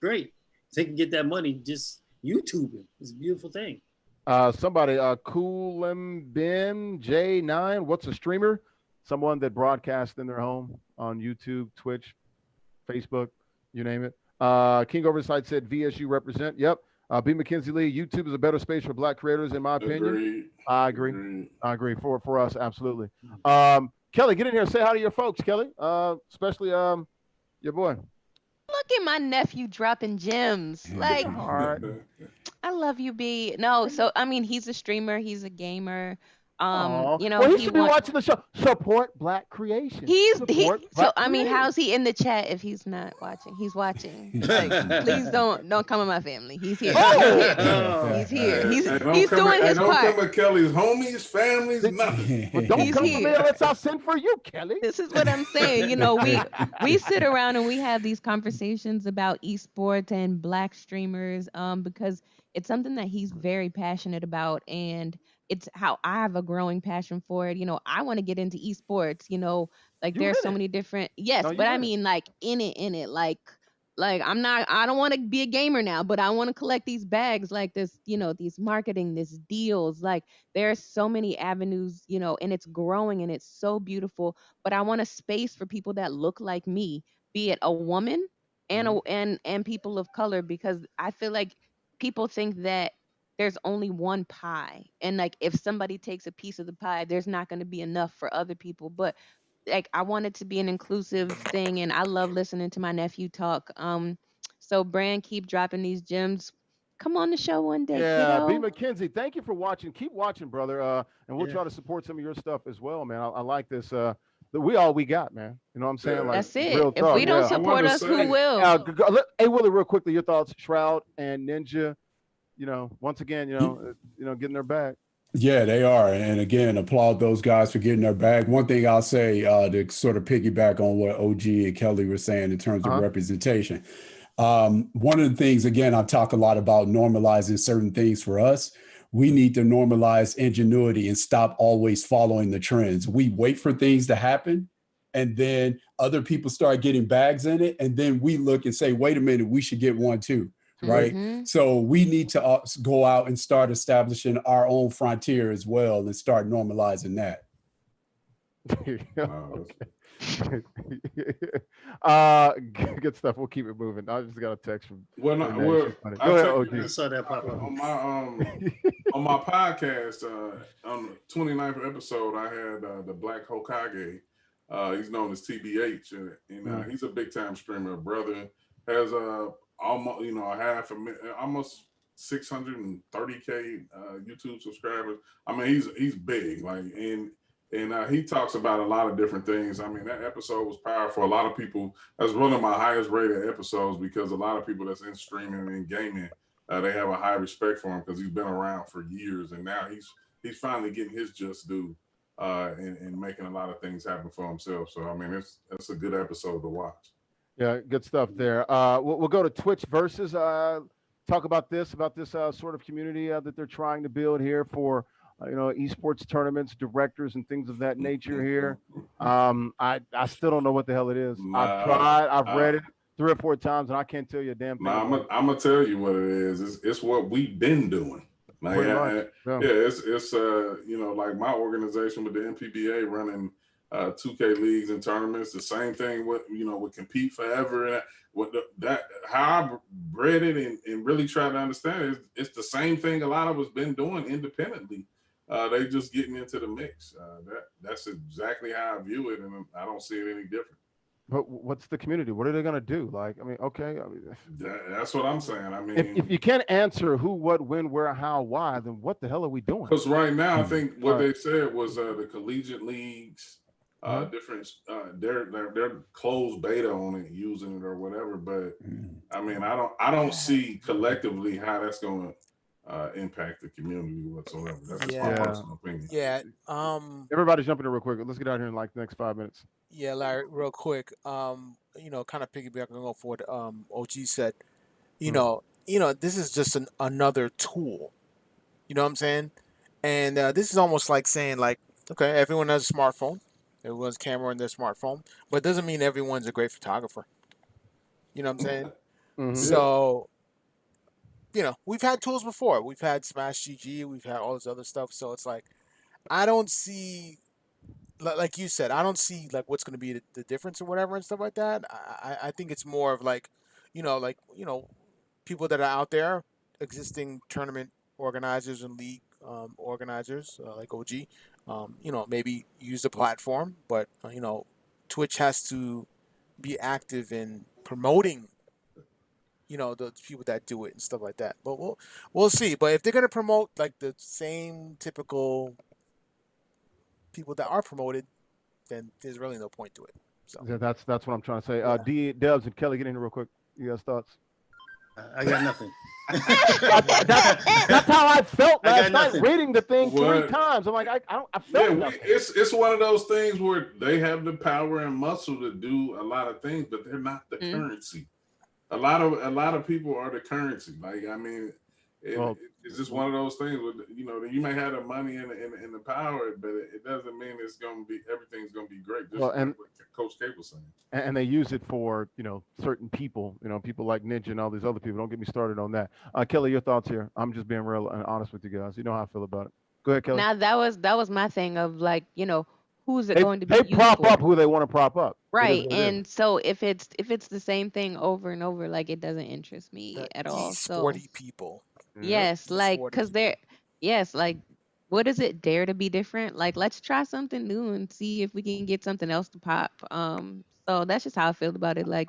great. They can get that money just YouTubing. It's a beautiful thing. Somebody, Coolembin J9, what's a streamer? Someone that broadcasts in their home on YouTube, Twitch, Facebook, you name it. King Oversight said VSU represent. Yep. B. McKenzie Lee, YouTube is a better space for black creators, in my opinion. Agreed. I agree. For us, absolutely. Kelly, get in here and say hi to your folks, Kelly. Especially your boy. Look at my nephew dropping gems. Like, All right. I love you, B. No, so I mean, he's a streamer, he's a gamer. Oh, You know, well, he he should be want watching the show. Support Black creation. he Support so Black I mean, creation. how's he in the chat if he's not watching? He's watching. Like, please don't come in my family. He's here. Oh. He's here. He's don't he's come doing at, his don't part. come at Kelly's homies, families, nothing. But don't He's come to me here. unless I send for you, Kelly. This is what I'm saying. You know, we sit around and we have these conversations about esports and Black streamers, because it's something that he's very passionate about, and it's how I have a growing passion for it. You know, I want to get into esports. You know, like You there's in so it. many different yes, No, you but I in it. mean like in it, like I don't want to be a gamer now, but I want to collect these bags, like this, you know, these marketing, these deals. Like there's so many avenues, you know, and it's growing and it's so beautiful. But I want a space for people that look like me, be it a woman and and people of color, because I feel like people think that there's only one pie, and like if somebody takes a piece of the pie, there's not going to be enough for other people. But like I want it to be an inclusive thing, and I love listening to my nephew talk. So Brand, keep dropping these gems. Come on the show one day, Yeah, B. kiddo. McKenzie, thank you for watching. Keep watching, brother. And we'll Yeah. try to support some of your stuff as well, man. I like this. We all we got, man. You know what I'm saying? Yeah. Like That's it. real If talk. we don't Yeah. support to us, who say- will? Hey, Willie, real quickly, your thoughts, Shroud and Ninja. You know, once again, getting their back. Yeah, they are. And again, applaud those guys for getting their bag. One thing I'll say to sort of piggyback on what OG and Kelly were saying in terms of representation. One of the things, again, I've talked a lot about normalizing certain things for us. We need to normalize ingenuity and stop always following the trends. We wait for things to happen, and then other people start getting bags in it. And then we look and say, wait a minute, we should get one too. Right. Mhm. So we need to go out and start establishing our own frontier as well and start normalizing that. Good stuff. We'll keep it moving. I just got a text from. Well, no, Renee. well, She's funny. I Go ahead, checked OG. I saw that pop up. on my podcast on the 29th episode. I had the Black Hokage. He's known as TBH, and he's a big time streamer. Brother has almost almost 630K YouTube subscribers. I mean, he's big, like, and he talks about a lot of different things. I mean, that episode was powerful. A lot of people, that's one of my highest rated episodes, because a lot of people that's in streaming and gaming, they have a high respect for him because he's been around for years, and now he's finally getting his just due and making a lot of things happen for himself. So I mean, it's a good episode to watch. Yeah, good stuff there. We'll go to Twitch versus talk about this sort of community that they're trying to build here for esports tournaments, directors, and things of that nature here. I still don't know what the hell it is. I've tried, I've read it 3 or 4 times, and I can't tell you a damn thing. I'm gonna tell you what it is. It's what we've been doing. Like, it's like my organization with the MPBA running 2K leagues and tournaments. The same thing with Compete Forever, and how I read it and really try to understand it. It's the same thing a lot of us been doing independently. They just getting into the mix. That's exactly how I view it, and I don't see it any different. But what's the community? What are they going to do? Like, I mean, okay. That's what I'm saying. I mean, if you can't answer who, what, when, where, how, why, then what the hell are we doing? Because right now, I think what they said was the collegiate leagues, different, they're closed beta on it, using it or whatever. But I mean, I don't see collectively how that's going to impact the community whatsoever. That's just my personal opinion. Yeah. Everybody's jumping in real quick. Let's get out here in like the next 5 minutes. Yeah, Larry, real quick. Kind of piggybacking off what OG said. This is just another tool. You know what I'm saying? And this is almost like saying, like, okay, everyone has a smartphone. Everyone's camera in their smartphone, but it doesn't mean everyone's a great photographer. You know what I'm saying? Mm-hmm. So, we've had tools before. We've had Smash GG. We've had all this other stuff. So it's like, I don't see, like you said, I don't see like what's going to be the difference or whatever and stuff like that. I think it's more of like, people that are out there, existing tournament organizers and league organizers like OG, maybe use the platform, but Twitch has to be active in promoting the people that do it and stuff like that. But we'll see. But if they're gonna promote like the same typical people that are promoted, then there's really no point to it. So Yeah, that's what I'm trying to say. D Dubs and Kelly, get in here real quick. You guys thoughts? I got nothing. That's how I felt last night reading the thing 3 times. I'm like, I felt nothing. It's one of those things where they have the power and muscle to do a lot of things, but they're not the currency. A lot of people are the currency. Like, I mean, it's just one of those things where, you may have the money and the power, but it doesn't mean everything's gonna be great. Just like what Coach K was saying. And they use it for certain people, people like Ninja and all these other people. Don't get me started on that. Kelly, your thoughts here? I'm just being real and honest with you guys. You know how I feel about it. Go ahead, Kelly. Now that was my thing of like, who's it going to be? They prop up who they want to prop up. Right. And so if it's the same thing over and over, like it doesn't interest me at all. Sporty people. Yes, like because like what is it? Dare to be different. Like let's try something new and see if we can get something else to pop. So that's just how I feel about it. Like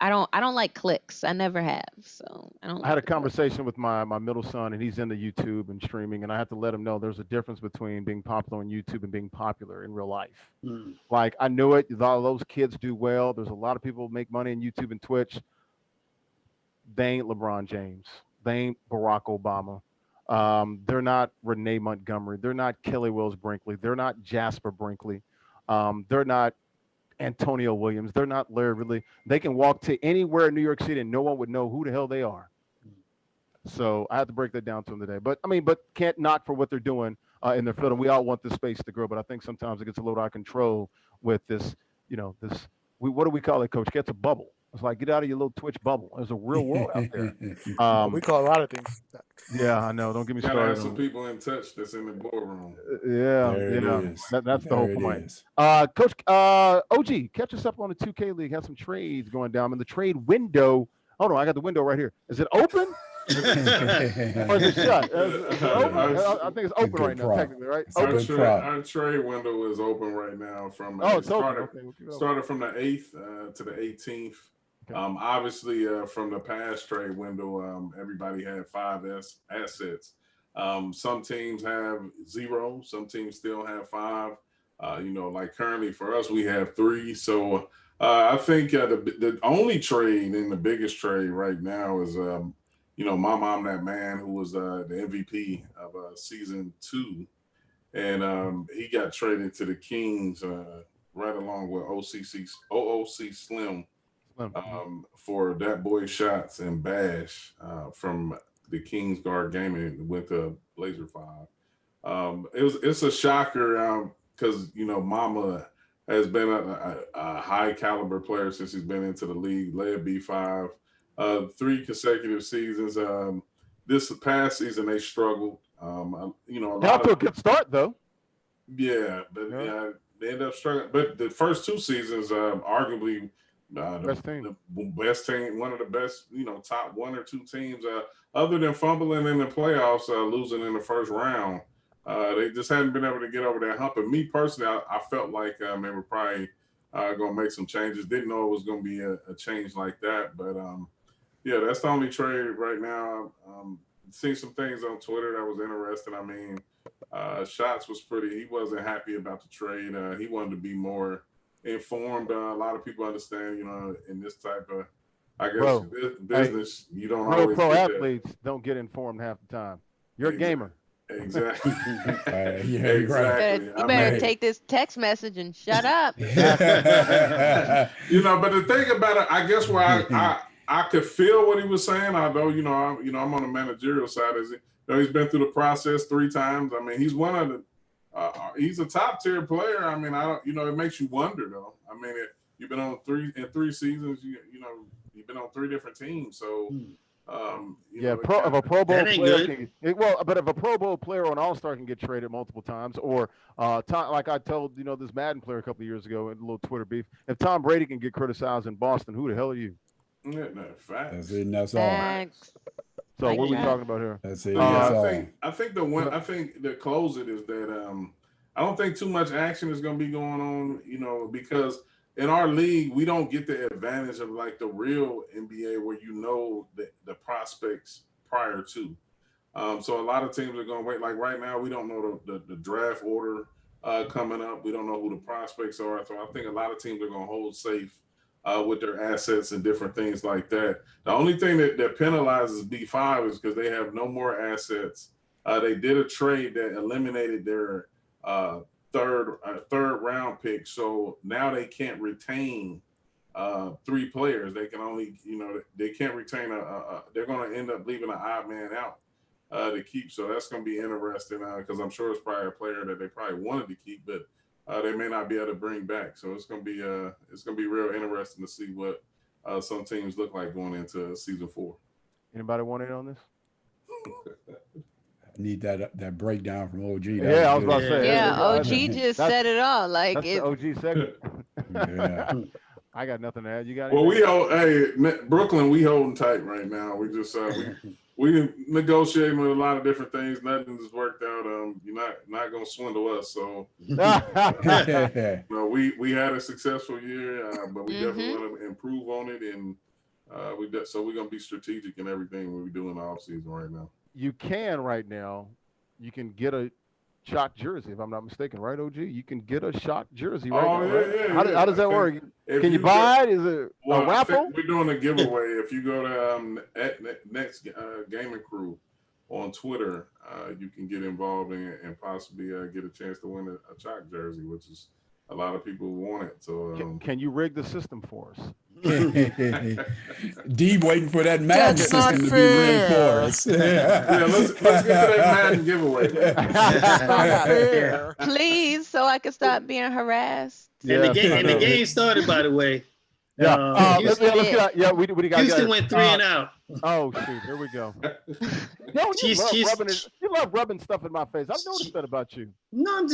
I don't like clicks. I never have. So I don't. I had a conversation with my middle son, and he's into YouTube and streaming, and I had to let him know there's a difference between being popular on YouTube and being popular in real life. Like I knew it. A lot of those kids do well. There's a lot of people who make money on YouTube and Twitch. They ain't LeBron James. They ain't Barack Obama. They're not Renee Montgomery. They're not Kelly Wells Brinkley. They're not Jasper Brinkley. They're not Antonio Williams. They're not Larry Ridley. They can walk to anywhere in New York City and no one would know who the hell they are. So I had to break that down to them today. But can't knock for what they're doing in their field. And we all want this space to grow. But I think sometimes it gets a little out of control with this, what do we call it, Coach? It's a bubble. It's like, get out of your little Twitch bubble. There's a real world out there. We call a lot of things. Yeah, I know. Don't get me started. Gotta have some people in touch that's in the boardroom. That's the whole point. Coach OG, catch us up on the 2K League. Have some trades going down in the trade window. Hold on, I got the window right here. Is it open? Or is it shut? I think it's open right now, technically, right? Our trade window is open right now. Started from the 8th to the 18th. Okay. Obviously, from the past trade window, everybody had 5 assets. Some teams have 0. Some teams still have 5. Like currently for us, we have 3. So I think the only trade and the biggest trade right now is, my mom, that man who was the MVP of season 2, and he got traded to the Kings right along with OOC Slim. For that boy shots and Bash from the Kings guard game, and went to Blazer 5. It's a shocker because Mama has been a high caliber player since he's been into the league. Led B5 3 consecutive seasons. This past season they struggled. Got to a good start though. Yeah, but they ended up struggling. But the first 2 seasons, arguably. The best team, one of the best, top 1 or 2 teams, other than fumbling in the playoffs, losing in the first round. They just hadn't been able to get over that hump. And me personally, I felt like they were probably going to make some changes. Didn't know it was going to be a change like that. But, that's the only trade right now. Seen some things on Twitter that was interesting. I mean, Shots was he wasn't happy about the trade. He wanted to be more informed. A lot of people understand, in this type of, I guess, business, you don't always pro athletes don't get informed half the time. You're a gamer. Exactly. You better take this text message and shut up. But the thing about it, I guess where I could feel what he was saying, although I'm on the managerial side. He's been through the process 3 times. I mean, he's one of the. He's a top tier player. I mean, it makes you wonder though. I mean, you've been on 3 seasons. You've been on 3 different teams. So, if a Pro Bowl player but if a Pro Bowl player or an All-Star can get traded multiple times, or like I told this Madden player a couple of years ago in a little Twitter beef, if Tom Brady can get criticized in Boston, who the hell are you? Yeah, no, facts. That's all. So what are we talking about here? That's it. I think the close it is that I don't think too much action is going to be going on, because in our league, we don't get the advantage of like the real NBA where you know the prospects prior to. So a lot of teams are going to wait. Like right now, we don't know the draft order coming up. We don't know who the prospects are. So I think a lot of teams are going to hold safe with their assets and different things like that. The only thing that penalizes B5 is because they have no more assets. They did a trade that eliminated their third round pick. So now they can't retain 3 players. They can only, they can't retain they're going to end up leaving an odd man out to keep. So that's going to be interesting because I'm sure it's probably a player that they probably wanted to keep, but they may not be able to bring back. So it's going to be real interesting to see what some teams look like going into season 4. Anybody want in on this? Need that breakdown from OG. Yeah, I was about to say. Yeah, OG just said it all. Like that's the OG segment. Yeah. I got nothing to add. You got Well, anything? Brooklyn, we holding tight right now. We just we negotiating with a lot of different things. Nothing has worked out. You're not gonna swindle us. So we had a successful year, but we definitely want to improve on it, and so we're gonna be strategic in everything we do in the off season right now. You can right now. You can get a Shock jersey, if I'm not mistaken, right, OG? You can get a Shock jersey right now. Right? How does that work? Can you buy it? Is it a raffle? We're doing a giveaway. If you go to Next Gaming Crew on Twitter, you can get involved and possibly get a chance to win a Shock jersey, which is a lot of people want it. So can you rig the system for us? D waiting for that Madden system to be rigged for us. Let's get to that Madden giveaway. Please, so I can stop being harassed. And the game started, by the way. Houston went 3 and out. Oh shoot! Here we go. Yo, you love rubbing stuff in my face. I've noticed that about you. No, I'm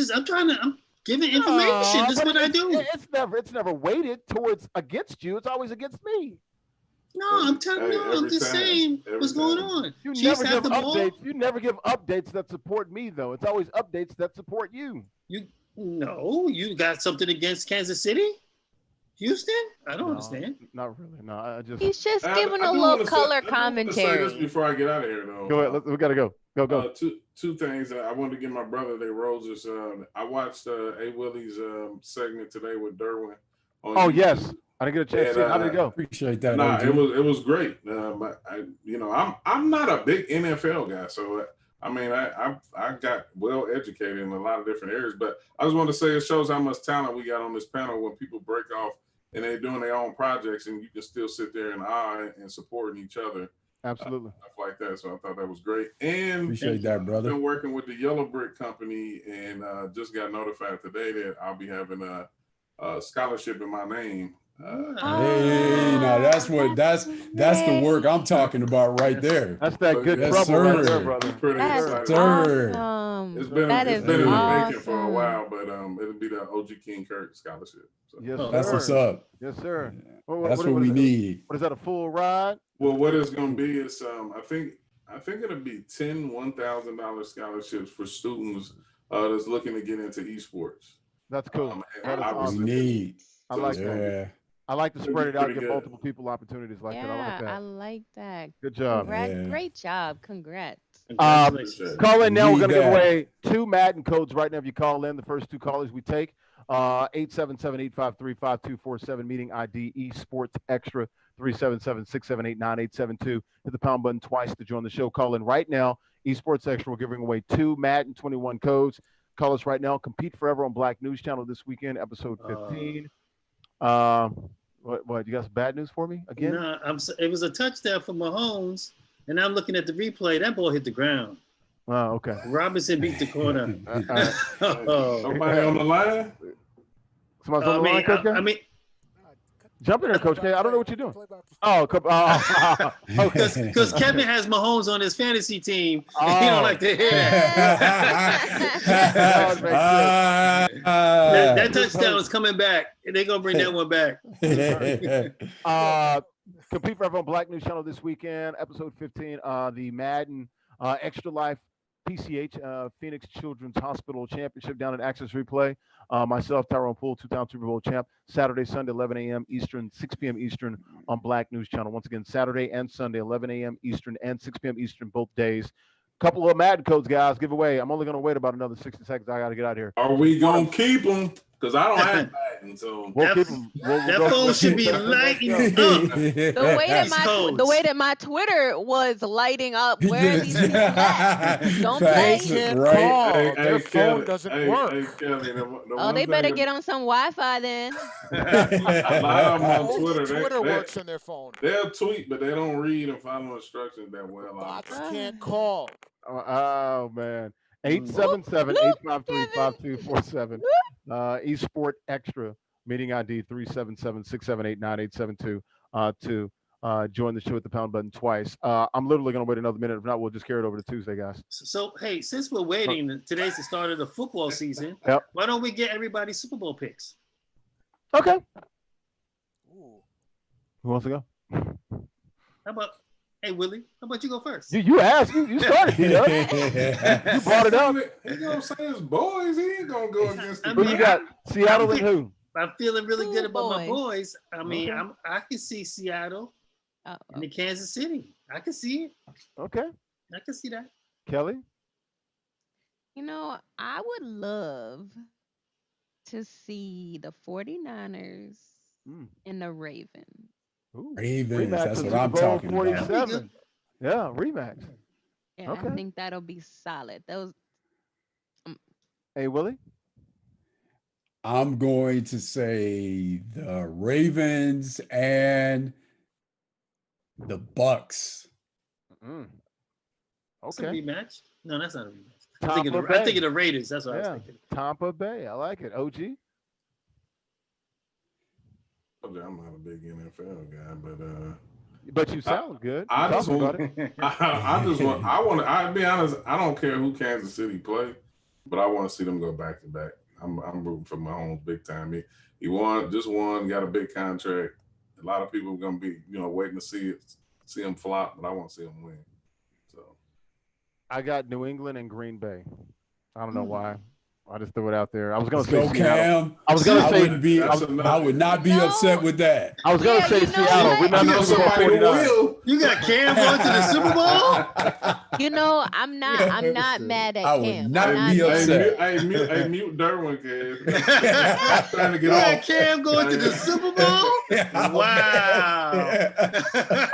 giving information. That's what I do. It's never weighted towards against you. It's always against me. No, I'm telling you. I'm just saying what's going on. You never give updates. You never give updates that support me, though. It's always updates that support you. You got something against Kansas City, Houston? I don't understand. Not really. No, he's just giving a little color commentary. I say this before I get out of here, though. Go ahead. We gotta go. Go. Two things. I wanted to give my brother the roses. I watched A. Willie's segment today with Derwin. Oh yes, I didn't get a chance to see it. How did it go? Appreciate that. Nah, it was great. I'm not a big NFL guy, so I got well educated in a lot of different areas. But I just want to say it shows how much talent we got on this panel when people break off and they're doing their own projects, and you can still sit there and and supporting each other. Absolutely. Stuff like that. So I thought that was great. And appreciate that, brother. I've been working with the Yellow Brick Company and just got notified today that I'll be having a scholarship in my name. Hey, now that's the work I'm talking about right there. That's that good trouble right there, brother. Pretty excited. Awesome. It's been in the making for a while, but it'll be the OG King Kirk scholarship. So. Yes, that's what's up. Yes, sir. That's what we need. What is that? A full ride? Well, what it's going to be is I think it'll be 10 $1,000 scholarships for students that's looking to get into esports. That's cool. That is awesome. Need. I like that. I like to spread it out, give multiple people opportunities like that. I like that. I like that. Good job. Great job. Congrats. Call in now. We're going to give away 2 Madden codes right now. If you call in, the first 2 callers we take. 877-853-5247, meeting ID esportsXTRA 377-678-9872. Hit the pound button twice to join the show. Call in right now. esportsXTRA, we're giving away 2 Madden 21 codes. Call us right now. Compete Forever on Black News Channel this weekend, episode 15. What? You got some bad news for me again? No, it was a touchdown for Mahomes, and I'm looking at the replay. That ball hit the ground. Oh, okay. Robinson beat the corner. Somebody on the line? Somebody's on the line, Coach K? Jump in there, Coach K. I don't know what you're doing. Because Kevin has Mahomes on his fantasy team. And he don't like to hear that. That touchdown is coming back. They're going to bring that one back. Compete Forever on Black News Channel this weekend, episode 15. The Madden Extra Life PCH, Phoenix Children's Hospital Championship down at Access Replay. Myself, Tyrone Poole, two-time Super Bowl champ. Saturday, Sunday, 11 a.m. Eastern, 6 p.m. Eastern on Black News Channel. Once again, Saturday and Sunday, 11 a.m. Eastern and 6 p.m. Eastern both days. Couple of Madden codes, guys, give away. I'm only going to wait about another 60 seconds. I got to get out of here. Are we going to keep them? Because I don't have Madden, so we'll keep them. That phone should be lighting up. The way that my Twitter was lighting up. Where are these people at? Don't play. Their phone doesn't work. They better get on some Wi-Fi then. A lot of them on Twitter. Twitter works on their phone. They'll tweet, but they don't read and follow instructions that well. Bots can't call. Oh, man. 877-853-5247. esportsXTRA, meeting ID 377-678-9872 to join the show with the pound button twice. I'm literally going to wait another minute. If not, we'll just carry it over to Tuesday, guys. So, hey, since we're waiting, today's the start of the football season. Yep. Why don't we get everybody's Super Bowl picks? Okay. Ooh. Who wants to go? How about, hey, Willie, how about you go first? You asked. You started it. You brought it up. He's going to say his boys. He ain't going to go against the Who you got? Seattle and who? I'm feeling really good about my boys. boys. I mean, I can see Seattle and the Kansas City. I can see it. Okay. I can see that. Kelly? You know, I would love to see the 49ers and the Ravens. Ooh, Ravens, rematch that's of what I'm Super Bowl talking 47. about. Yeah, rematch. Yeah, Okay. I think that'll be solid. Those. Hey, Willie? I'm going to say the Ravens and the Bucks. It's a Okay. rematch? No, that's not a rematch. Tampa I'm Bay. thinking the Raiders. That's what I was thinking. Tampa Bay. I like it. OG? I'm not a big NFL guy, But you sound good. I just Talk want. about it. I'll be honest. I don't care who Kansas City play, but I want to see them go back to back. I'm rooting for Mahomes big time. He won, got a big contract. A lot of people are gonna be, waiting to see him flop, but I want to see him win. So I got New England and Green Bay. I don't know why. I just threw it out there. I was going to Let's say go, Seattle. Cam. I was going to say I would not be upset with that. I was going to say you know Seattle. what? We're not going to go 49. You got Cam going to the Super Bowl? You know, I'm not mad at I Cam. would not I'm be upset. Hey, mute Derwin, Cam. Trying to You get got off. Cam going to the Super Bowl? Wow. All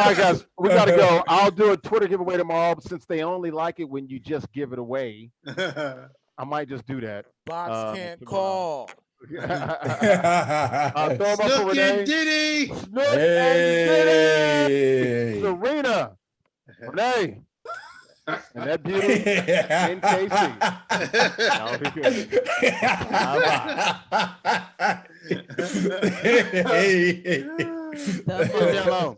right, guys, we got to go. I'll do a Twitter giveaway tomorrow, but since they only like it when you just give it away, I might just do that. Bots can't call. Throw them up for Snook Renee. and Diddy. Snook and Diddy. Serena. Renee. And that beauty in KC. I'll be good. Bye-bye. Hey. Leave me alone.